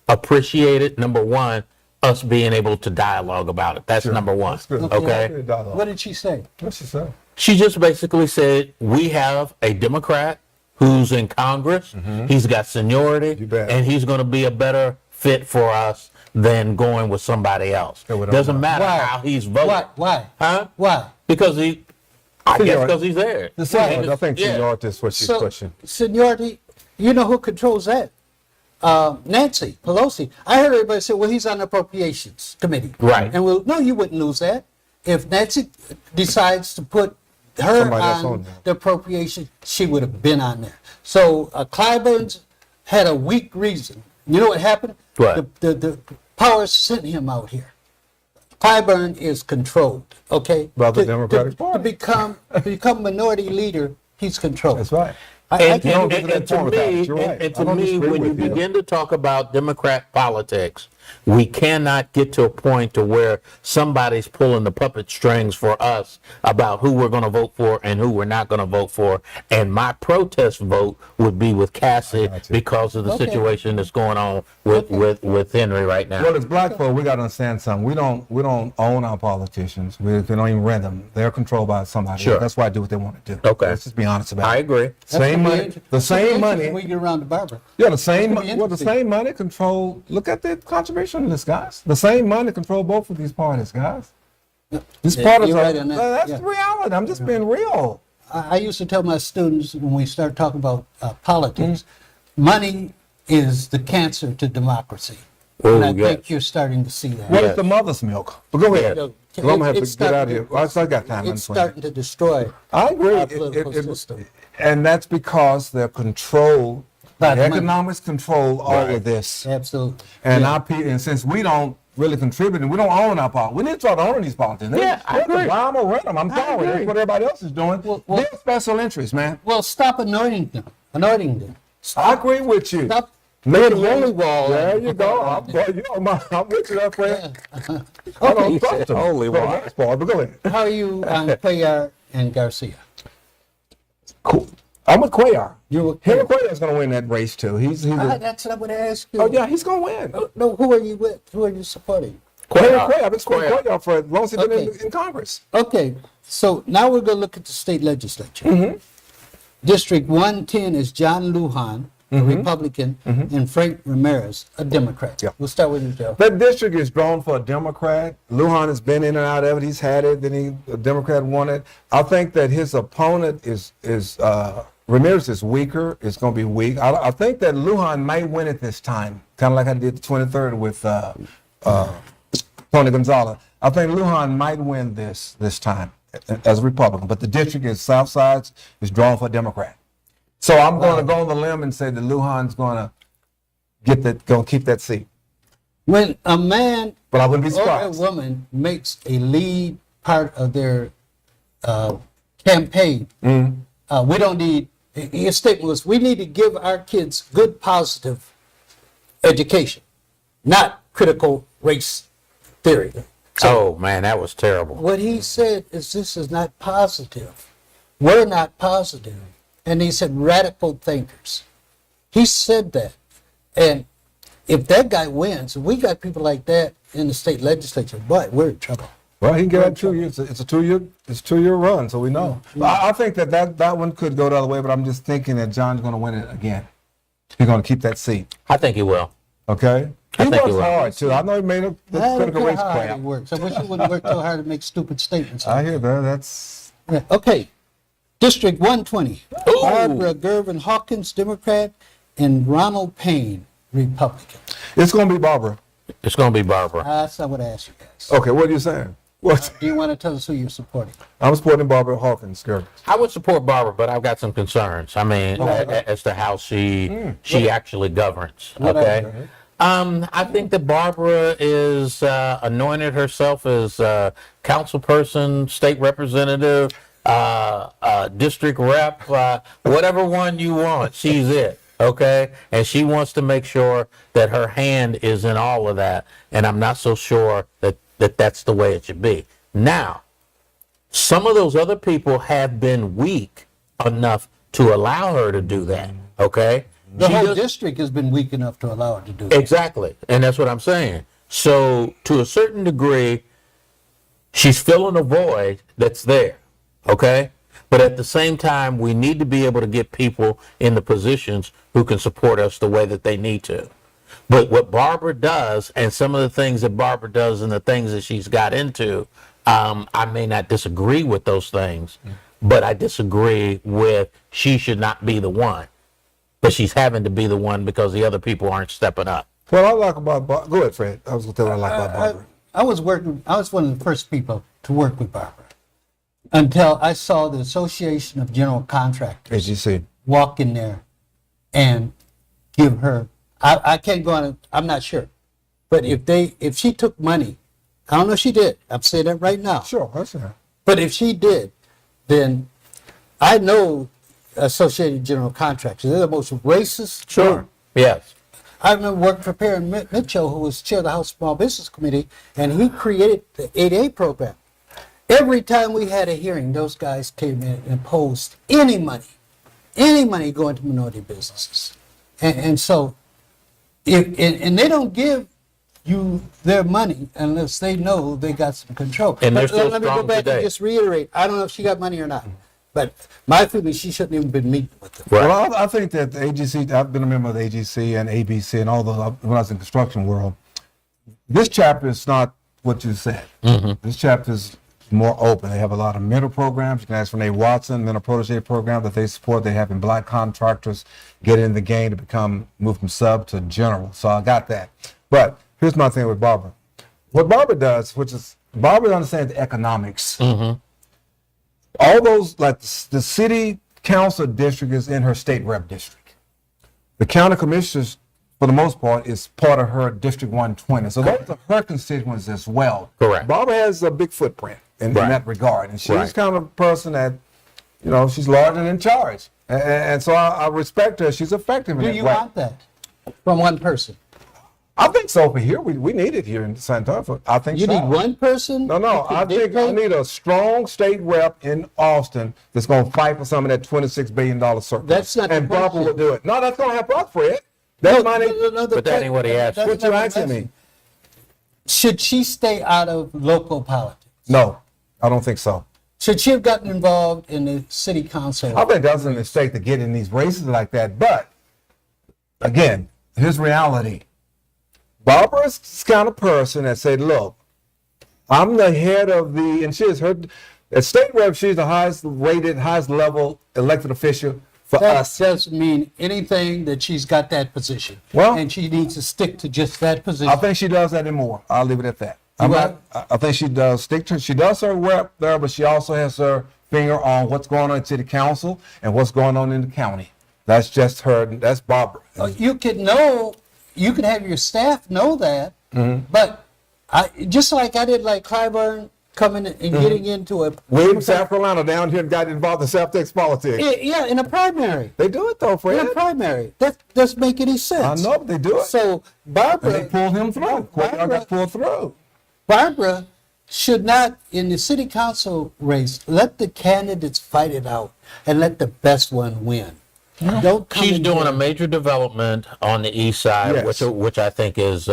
appreciated, number one, us being able to dialogue about it. That's number one. That's good. Okay. Good dialogue. What did she say? What's she say? She just basically said, we have a Democrat who's in Congress. He's got seniority, You bet. and he's going to be a better fit for us than going with somebody else. Yeah, we don't Doesn't know. matter Why? how he's voting. Why? Huh? Why? Because I guess Seniority. because he's there. The seniority. I think Yeah. seniority is what she's So, pushing. seniority, you know who controls that? Nancy Pelosi. I heard everybody say, well, he's on the appropriations committee. Right. And no, you wouldn't lose that. If Nancy decides to put her Somebody else on on there. the appropriation, she would have been on there. So Clyburn's had a weak reason. You know what happened? What? The powers sent him out here. Clyburn is controlled. Okay, By the To- Democratic to, Party. to become minority leader, he's controlled. That's right. I And, can't and, get to that and to point with that. me, You're right. and I to don't me, disagree when you with you. begin to talk about Democrat politics, we cannot get to a point to where somebody's pulling the puppet strings for us about who we're going to vote for and who we're not going to vote for. And my protest vote would be with Cassie got you. because of the Okay. situation that's going on with Henry right now. Well, as black folk, we got to understand something. We don't own our politicians. We don't even rent them. They're controlled by somebody. Sure. That's why I do what they want to do. Okay. Let's just be honest about I it. agree. That's Same gonna be money. inter- The that's gonna be same interesting money. when we get around to Barbara. Yeah, the same. That's gonna be Well, the interesting. same money control. Look at the contribution of this, guys. The same money control both of these parties, guys. These Yeah, parties you're are. right on that. That's Yeah. the reality. I'm just being real. I used to tell my students when we start talking about politics, money is the cancer to democracy. Oh, And I yes. think you're starting to see that. What Yes. is the mother's milk? But go ahead. You know, 'Cause I'm gonna have it's to get out of starting here. to- Well, I still got time. It's I'm swing. starting to destroy I agree. our political system. And that's because they're controlled. By The the money. economics control all Right. of this. Absolutely. And Yeah. our people, and since we don't really contribute and we don't own our politics, we need to start owning these politics. Yeah, I agree. Buy them or rent them. I'm I sorry. agree. That's what everybody else is doing. Well- They're special interests, man. Well, stop anointing them. Anointing them. I agree with you. Stop. Make a holy holy wall. There you go. I'm with you, that friend. I You don't said trust them. holy For the wall. most part, but go ahead. How are you on Cuellar and Garcia? Cool. I'm with Cuellar. You're with Henry Cuellar. Cuellar's going to win that race too. He's a, That's what I would ask you. oh yeah, he's going to win. No, who are you with? Who are you supporting? Henry Cuellar. Cuellar. I've been supporting Cuellar. Cuellar for as long as he's been Okay. in Congress. Okay, so now we're going to look at the state legislature. Mm-hmm. District 110 is John Lujan, a Republican, and Frank Ramirez, a Democrat. Mm-hmm. Yeah. We'll start with you, Joe. That district is drawn for a Democrat. Lujan has been in and out of it. He's had it. Then a Democrat won it. I think that his opponent is Ramirez is weaker. It's going to be weak. I think that Lujan might win it this time, kind of like I did the 23rd with Tony Gonzalez. I think Lujan might win this time as a Republican, but the district is South Sides is drawn for a Democrat. So I'm going to go on the limb and say that Lujan's going to keep that seat. When a man But I wouldn't be or a surprised. woman makes a lead part of their campaign, Mm-hmm. we don't need, his statement was, we need to give our kids good, positive education, not critical race theory. Oh man, that was terrible. What he said is this is not positive. We're not positive. And he said radical thinkers. He said that. And if that guy wins, we got people like that in the state legislature, boy, we're in trouble. Well, he can get out 2 years. It's a 2-year run, so we know. But I think that one could go the other way, but I'm just thinking that John's going to win it again. He's going to keep that seat. I think he will. Okay. I He think works he will. hard too. I know he made the I don't critical care race how hard it crap. works. I wish you wouldn't work so hard to make stupid statements. I hear that. That's Yeah, okay. District 120. Ooh. Barbara Gervin Hawkins, Democrat, and Ronald Payne, Republican. it's going to be Barbara. It's going to be Barbara. That's not what I asked you guys. Okay, what are you saying? What? Do you want to tell us who you're supporting? I'm supporting Barbara Hawkins. Girl. I would support Barbara, but I've got some concerns. I mean, as to how she actually governs. What Okay. are I think that Barbara is anointed herself as council person, state representative, district rep, whatever one you want. She's it. Okay, and she wants to make sure that her hand is in all of that, and I'm not so sure that that's the way it should be. Now, some of those other people have been weak enough to allow her to do that. Okay, The She whole does- district has been weak enough to allow her to do that. Exactly. And that's what I'm saying. So, to a certain degree, she's filling a void that's there. Okay? But at the same time, we need to be able to get people in the positions who can support us the way that they need to. But what Barbara does, and some of the things that Barbara does and the things that she's got into, I may not disagree with those things, but I disagree with she should not be the one. But she's having to be the one because the other people aren't stepping up. What I like about Barbara, go ahead, Fred. I was going to tell you what I like about Barbara. I was one of the first people to work with Barbara until I saw the Association of General Contractors As you see. walk in there and give her, I can't go on, I'm not sure. But if she took money I don't know if she did. I'm saying that right now. Sure, that's her. But if she did, then I know Associated General Contractors. They're the most racist. Sure. Yes. I remember working for Perry Mitchell, who was chair of the House Small Business Committee, and he created the 8A program. Every time we had a hearing, those guys came in and opposed any money going to minority businesses. And so, and they don't give you their money unless they know they got some control. And they're But still let me go strong back today. and just reiterate. I don't know if she got money or not. But my feeling, she shouldn't even been meeting with them. Right. Well, I think that the AGC, I've been a member of the AGC and ABC and all the, when I was in the construction world, this chapter is not what you said. This chapter is more open. They have a lot of mentor programs. You can ask Renee Watson, mentor protege program that they support. They're having black contractors get in the game to move from sub to general. So I got that. But here's my thing with Barbara. What Barbara does, which is, Barbara understands the economics. All those, like the city council district is in her state rep district. The county commissioners, for the most part, is part of her District 120. So those are her constituents as well. Correct. Barbara has a big footprint in that regard. And she's Right. kind of a person that, you know, she's large and in charge. And so I respect her. She's effective in Do that you way. want that from one person? I think so for here. We need it here in San Antonio. I think You so. need one person? No, that can I think I dictate? need a strong state rep in Austin that's going to fight for some of that $26 billion surplus. That's not the And Barbara question. will do it. No, that's going to help us, Fred. That money. But that ain't what he asked. that's What you not the asking me? question. Should she stay out of local politics? No, I don't think so. Should she have gotten involved in the city council? I think that's a mistake to get in these races like that. But again, here's reality. Barbara's the kind of person that said, look, I'm the head of the, and she is her, as state rep, she's the highest rated, highest level elected official for That us. doesn't mean anything that she's got that position. Well- and she needs to stick to just that position. I think she does that and more. I'll leave it at that. I'm what? not, I think she does stick to, she does her rep there, but she also has her finger on what's going on in city council and what's going on in the county. That's just her, that's Barbara. You could know, you could have your staff know that, Mm-hmm. but just like I did, like Clyburn coming and getting into a We in South Carolina down here got involved in South Texas politics. yeah, in a primary. They do it though, In Fred. a primary. That doesn't make any I sense. know, but they do it. So And they Barbara, pulled him through. Courtyard got pulled through. Barbara should not, in the city council race, let the candidates fight it out and let the best one win. Don't come She's in doing here- a major development on the east side, Yes. which I think is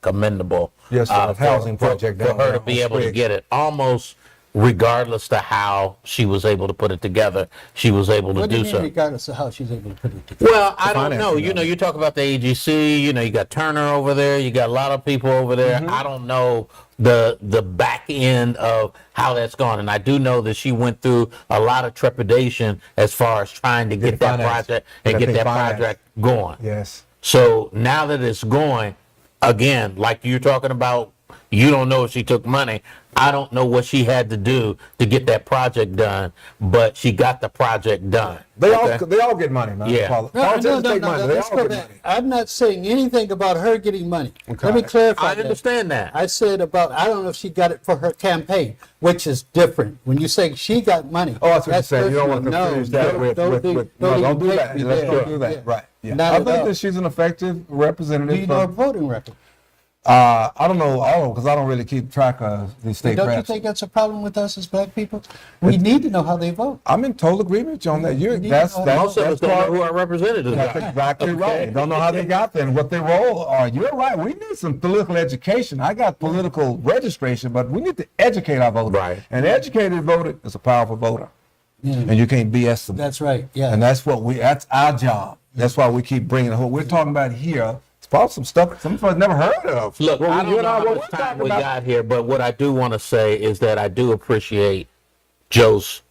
commendable. Yes, sir. Housing project for down her there to be on able to Spriggs. get it almost regardless to how she was able to put it together. She was able to What do do you mean, so. regardless of how she's able to put it together? Well, I don't know. financing You know, of it. you talk about the AGC. You know, you got Turner over there. You got a lot of people over there. Mm-hmm. I don't know the back end of how that's gone, and I do know that she went through a lot of trepidation as far as trying to get that financed. project and Get get that that thing financed. project going. Yes. So now that it's going, again, like you're talking about, you don't know if she took money. I don't know what she had to do to get that project done, but she got the project done. They Okay? all get money, man. Yeah. Politicians take money. They let's all go get back. money. I'm not saying anything about her getting money. Okay. Let me clarify I that. understand that. I said about, I don't know if she got it for her campaign, which is different. When you say she got money. Oh, that's what you're saying. You don't want to personal. confuse that with, no, don't do even that. take me Let's there. don't do that. Yeah. Right. Yeah. Not I at think all. that she's an effective representative. Do you know her from- voting record? I don't know all of them because I don't really keep track of the state Don't you reps. think that's a problem with us as black people? We need to know how they vote. I'm in total agreement with you on that. That's Most of us don't know part- who our representatives That's are. exactly Okay. right. Don't know how they got there and what their role are. You're right. We need some political education. I got political registration, but we need to educate our voters. Right. An educated voter is a powerful voter. And you can't BS them. That's right, yeah. And that's our job. That's why we keep bringing it home. We're talking about here. It's probably some stuff some of us never heard of. Look, What I you don't and know how what much we're time talking we about- got here, but what I do want to say is that I do appreciate Joe's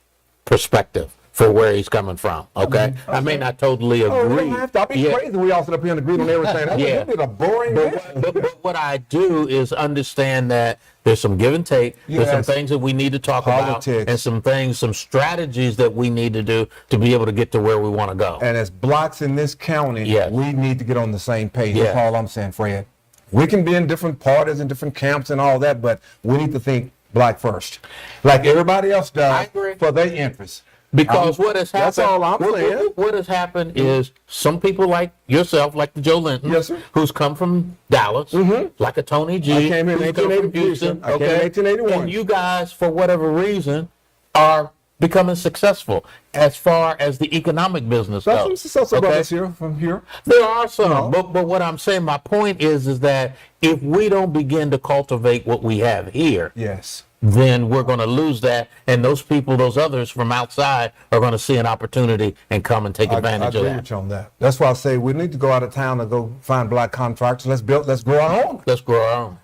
perspective for where he's coming from. Okay, I may not totally Oh, we agree. don't have to. I'd be Yeah. crazy. We all sit up here and agree on everything. That Yeah. would be a boring mission. But what I do is understand that there's some give and take. There's some Yes. things that we need to talk about, Politics. and some things, some strategies that we need to do to be able to get to where we want to go. And as blacks in this county, Yes. we need to get on the same page. Yeah. That's all I'm saying, Fred. We can be in different parties and different camps and all that, but we need to think black first, like everybody else does, I agree. for their interests. Because what has happened? That's all I'm saying. What has happened is some people like yourself, like the Joe Linton, Yes, sir. who's come from Dallas, like a Tony G, I came in who's come from 1882, Houston, sir. I came in 1881. and you guys, for whatever reason, are becoming successful as far as the economic business That's some goes. successful Okay? brothers here from here. There are some, No. but what I'm saying, my point is that if we don't begin to cultivate what we have here, Yes. then we're going to lose that, and those people, those others from outside, are going to see an opportunity and come and take I advantage agree of with that. you on that. That's why I say we need to go out of town and go find black contractors. Let's grow our own. Let's grow our own.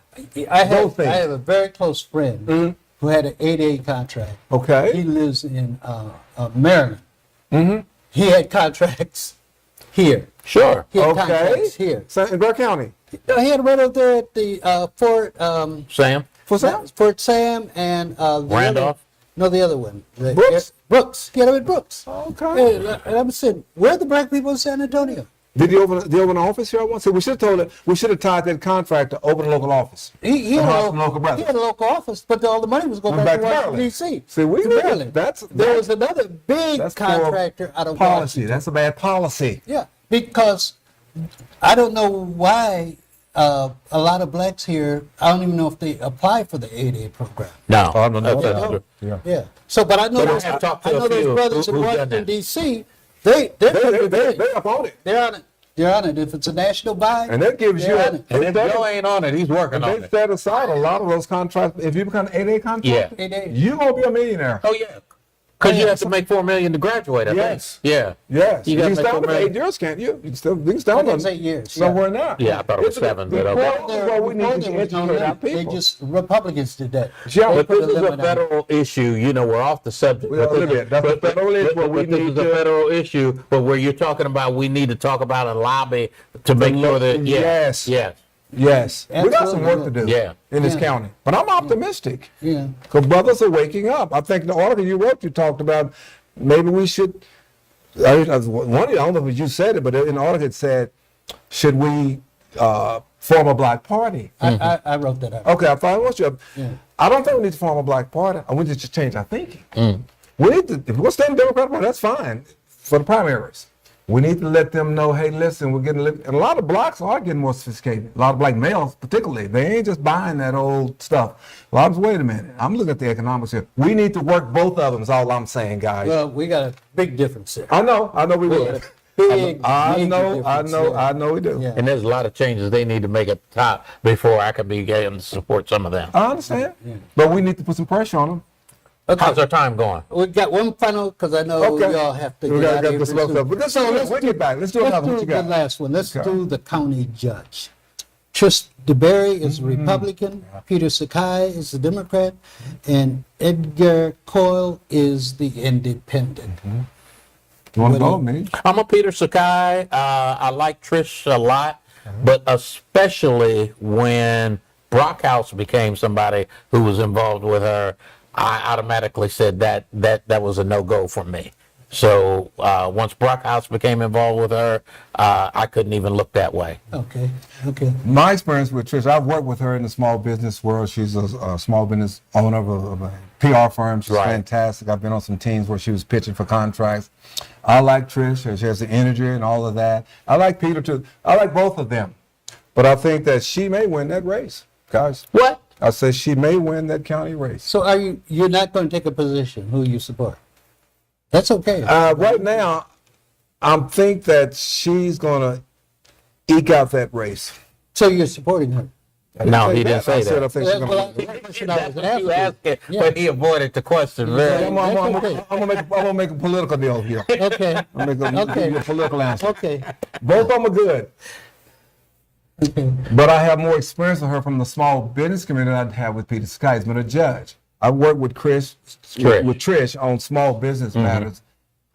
I Both have things. a very close friend who had an 8A contract. He Okay. lives in Maryland. He had contracts here. Sure. He had Okay. contracts here. So in Burke County. No, he had right up there at the Fort Sam? For Sam? Fort Sam and the Randolph? the other one. Brooks? Brooks. He had him at Brooks. Okay. And I'm saying, where are the black people in San Antonio? Did he open an office here once? So we should have told it. We should have tied that contract to open a local office. He And had, hire a, some local brothers. he had a local office, but all the money was going Went back to back to Washington, Maryland. D.C. See, we to need to- Maryland. that's- There was another big That's poor contractor out of Policy. Washington. That's a bad policy. Yeah, because I don't know why a lot of blacks here, I don't even know if they apply for the 8A program. No. I don't know. That's No. true. Yeah. Yeah. So, but I know But I those, have talked to I a know those few brothers who've in done Washington, that. D.C., they're They up on it. They're on it. They're on it. If it's a national buy, And that gives you they're a, on it. And if Joe ain't on it, he's working on they it. set aside a lot of those contracts. If you become an 8A contractor, Yeah. 8A. you're going to be a millionaire. Oh, yeah. Because you have to make $4 million to graduate, I Yes. think. Yeah. Yes. You You gotta can make start $4 with million. 8 years, can't you? You can still, I think it's 8 years, yeah. Somewhere in there. Yeah, I thought it was It's a- 7, the but okay. problem is what we need to educate our They people. just, Republicans did that. Yeah, They But put this is a limit on it. federal issue. You know, we're off the subject. Well, but this a little is- bit. That's a federal issue where we this need is a to- federal issue, but where you're talking about, we need to talk about and lobby to make sure that, Yes. yes, Yes. We got some work to do Yeah. in this Yeah. county. But I'm optimistic. Yeah. Because brothers are waking up. I think the article you wrote, you talked about maybe we should, I don't know if you said it, but in the article it said, should we form a black party? I wrote that out. Okay, I thought it was you. Yeah. I don't think we need to form a black party. I want to just change our thinking. We need to, if we're going to stay in the Democratic Party, that's fine for the primaries. We need to let them know, hey, listen, we're getting, and a lot of blacks are getting more sophisticated. A lot of black males, particularly, they ain't just buying that old stuff. A lot of them, wait a minute, I'm looking at the economics here. We need to work both of them, is all I'm saying, guys. Well, we got a big difference there. I know we will. Big, I major know difference there. we do. Yeah. and there's a lot of changes they need to make at the top before I can begin to support some of them. I understand. But we need to put some pressure on them. How's our time going? We got one final, because I know Okay. we all have to We get gotta out get of this here. wrapped soon. up. But let's So we'll get back. Let's do let's another one. do What you the got? last one. Let's Okay. do the county judge. Trish DeBerry is a Mm-hmm. Republican, Peter Sakai is a Democrat, and Edgar Coyle is the Independent. You want to What go, do me? I'm a Peter Sakai. I like Trish a lot, but especially when Brockhouse became somebody who was involved with her, I automatically said that was a no-go for me. So once Brockhouse became involved with her, I couldn't even look that way. Okay, okay. My experience with Trish, I've worked with her in the small business world. She's a small business owner of a PR firm. She's Right. fantastic. I've been on some teams where she was pitching for contracts. I like Trish. She has the energy and all of that. I like Peter too. I like both of them. But I think that she may win that race, guys. What? I said she may win that county race. So you're not going to take a position who you support? That's okay. Right now, I think that she's going to eke out that race. So you're supporting her? I No, say he didn't say I said that. I think she's Well, going to. that's the question I That's was what you asking. asking, Yeah. but he avoided the question very. I'm gonna make a political deal here. Okay, I'm gonna give you a political answer. okay, Both of them are good, okay. but I have more experience with her from the small business community than I have with Peter Sky. He's been a judge. I worked with Trish. with Trish on small business matters.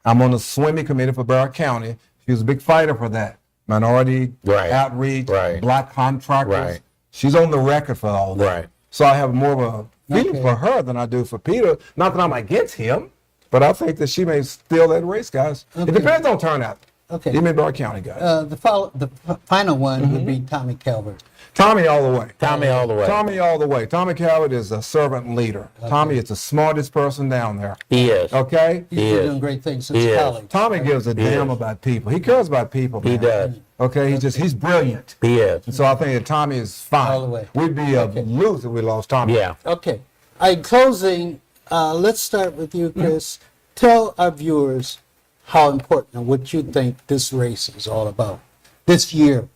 I'm on the swimming committee for Broward County. She was a big fighter for that. Minority Right. outreach, Right. black contractors. Right. She's on the record for all that. Right. So I have more of a feeling Okay. for her than I do for Peter. Not that I'm against him, but I think that she may steal that race, guys. It Okay. depends on turnout. Okay. Even in Broward County, guys. The final one would Mm-hmm. be Tommy Calvert. Tommy all the way. Tommy all the way. Tommy all the way. Tommy Calvert is a servant leader. Tommy is the smartest person down there. He is. Okay? He's He been is. doing great things He since is. college. Tommy gives a damn is. about people. He cares about people, He man. does. Okay? He's brilliant. He is. And so I think that Tommy is fine. All the way. We'd be a Okay. loser if we lost Tommy. Yeah. Okay. In closing, let's start with you, Chris. Tell our viewers how important and what you think this race is all about this year.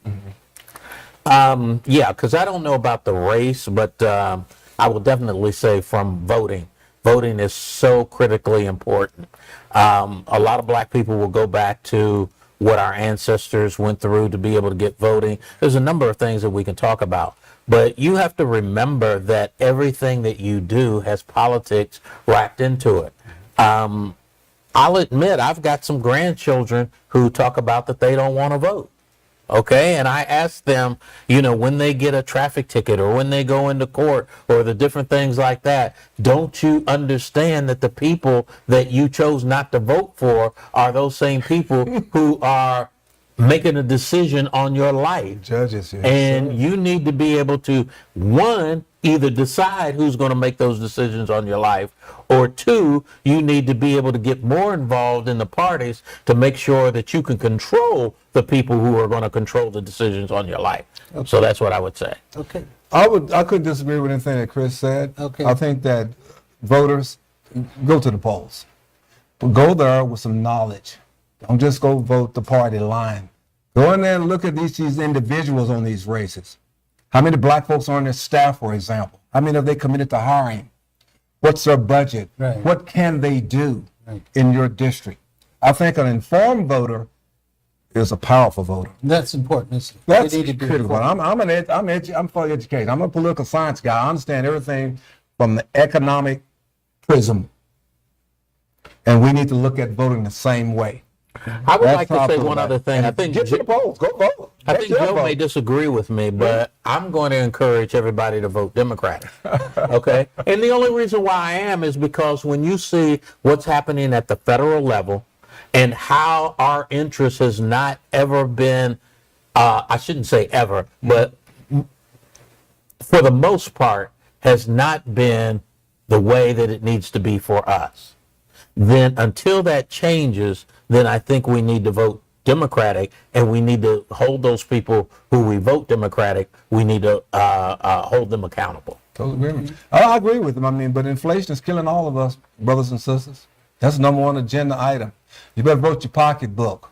Yeah, because I don't know about the race, but I will definitely say from voting. Voting is so critically important. A lot of black people will go back to what our ancestors went through to be able to get voting. There's a number of things that we can talk about. But you have to remember that everything that you do has politics wrapped into it. I'll admit I've got some grandchildren who talk about that they don't want to vote. Okay, and I ask them, you know, when they get a traffic ticket or when they go into court or the different things like that, don't you understand that the people that you chose not to vote for are those same people who are making a decision on your life? Judges, yes. And you need to be able to, one, either decide who's going to make those decisions on your life, or two, you need to be able to get more involved in the parties to make sure that you can control the people who are going to control the decisions on your life. So that's what I would say. Okay. I couldn't disagree with anything that Chris said. Okay. I think that voters go to the polls. Go there with some knowledge. Don't just go vote the party line. Go in there and look at these individuals on these races. How many black folks are on their staff, for example? How many have they committed to hiring? What's their budget? Right. What can they do Right. in your district? I think an informed voter is a powerful voter. That's important. Isn't it? That's They need to be critical. informed. I'm for education. I'm a political science guy. I understand everything from the economic prism, and we need to look at voting the same way. I would That's like how I to say feel one about other it. thing. And I think get to the polls. Go vote. I Get think your Joe vote. may disagree with me, but I'm going to encourage everybody to vote Democratic. Okay? And the only reason why I am is because when you see what's happening at the federal level and how our interest has not ever been, I shouldn't say ever, but for the most part, has not been the way that it needs to be for us. Then until that changes, then I think we need to vote Democratic, and we need to hold those people who we vote Democratic, we need to hold them accountable. Total agreement. I agree with him. I mean, but inflation is killing all of us, brothers and sisters. That's the number one agenda item. You better vote your pocketbook.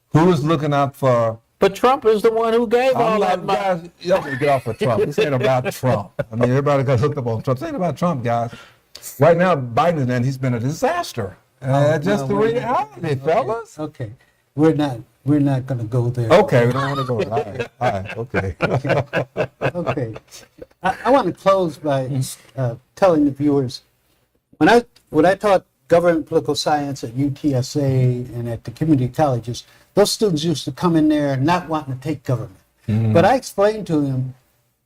Who is looking out for? But Trump is the one who gave all I'm that not, money. guys, y'all need to get off of Trump. This ain't about Trump. I mean, everybody got hooked up on Trump. This ain't about Trump, guys. Right now, Biden, and he's been a disaster. Just the reality, fellas. Okay. We're not going to go there. Okay, we don't want to go. All right, okay. Okay. I want to close by telling the viewers, when I taught government political science at UTSA and at the community colleges, those students used to come in there not wanting to take government. But I explained to them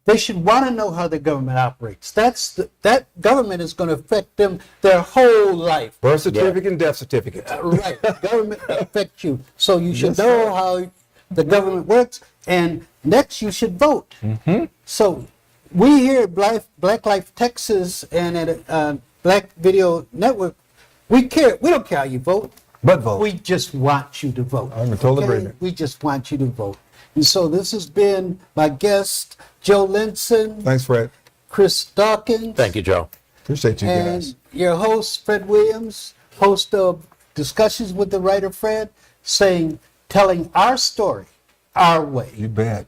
they should want to know how the government operates. That government is going to affect them their whole life. Birth certificate and death certificate. Right. Government affects you. So you should Yes, know how the government works. And next, you should vote. So we here at Black Life Texas and at Black Video Network, we care. We don't care how you vote. But vote. We just want you to vote. I'm in total agreement. We just want you to vote. And so this has been my guest, Joe Linson, Thanks, Fred. Chris Dawkins. Thank you, Joe. Appreciate you And guys. your host, Fred Williams, host of Discussions with the Writer Fred, telling our story, our way. You bet.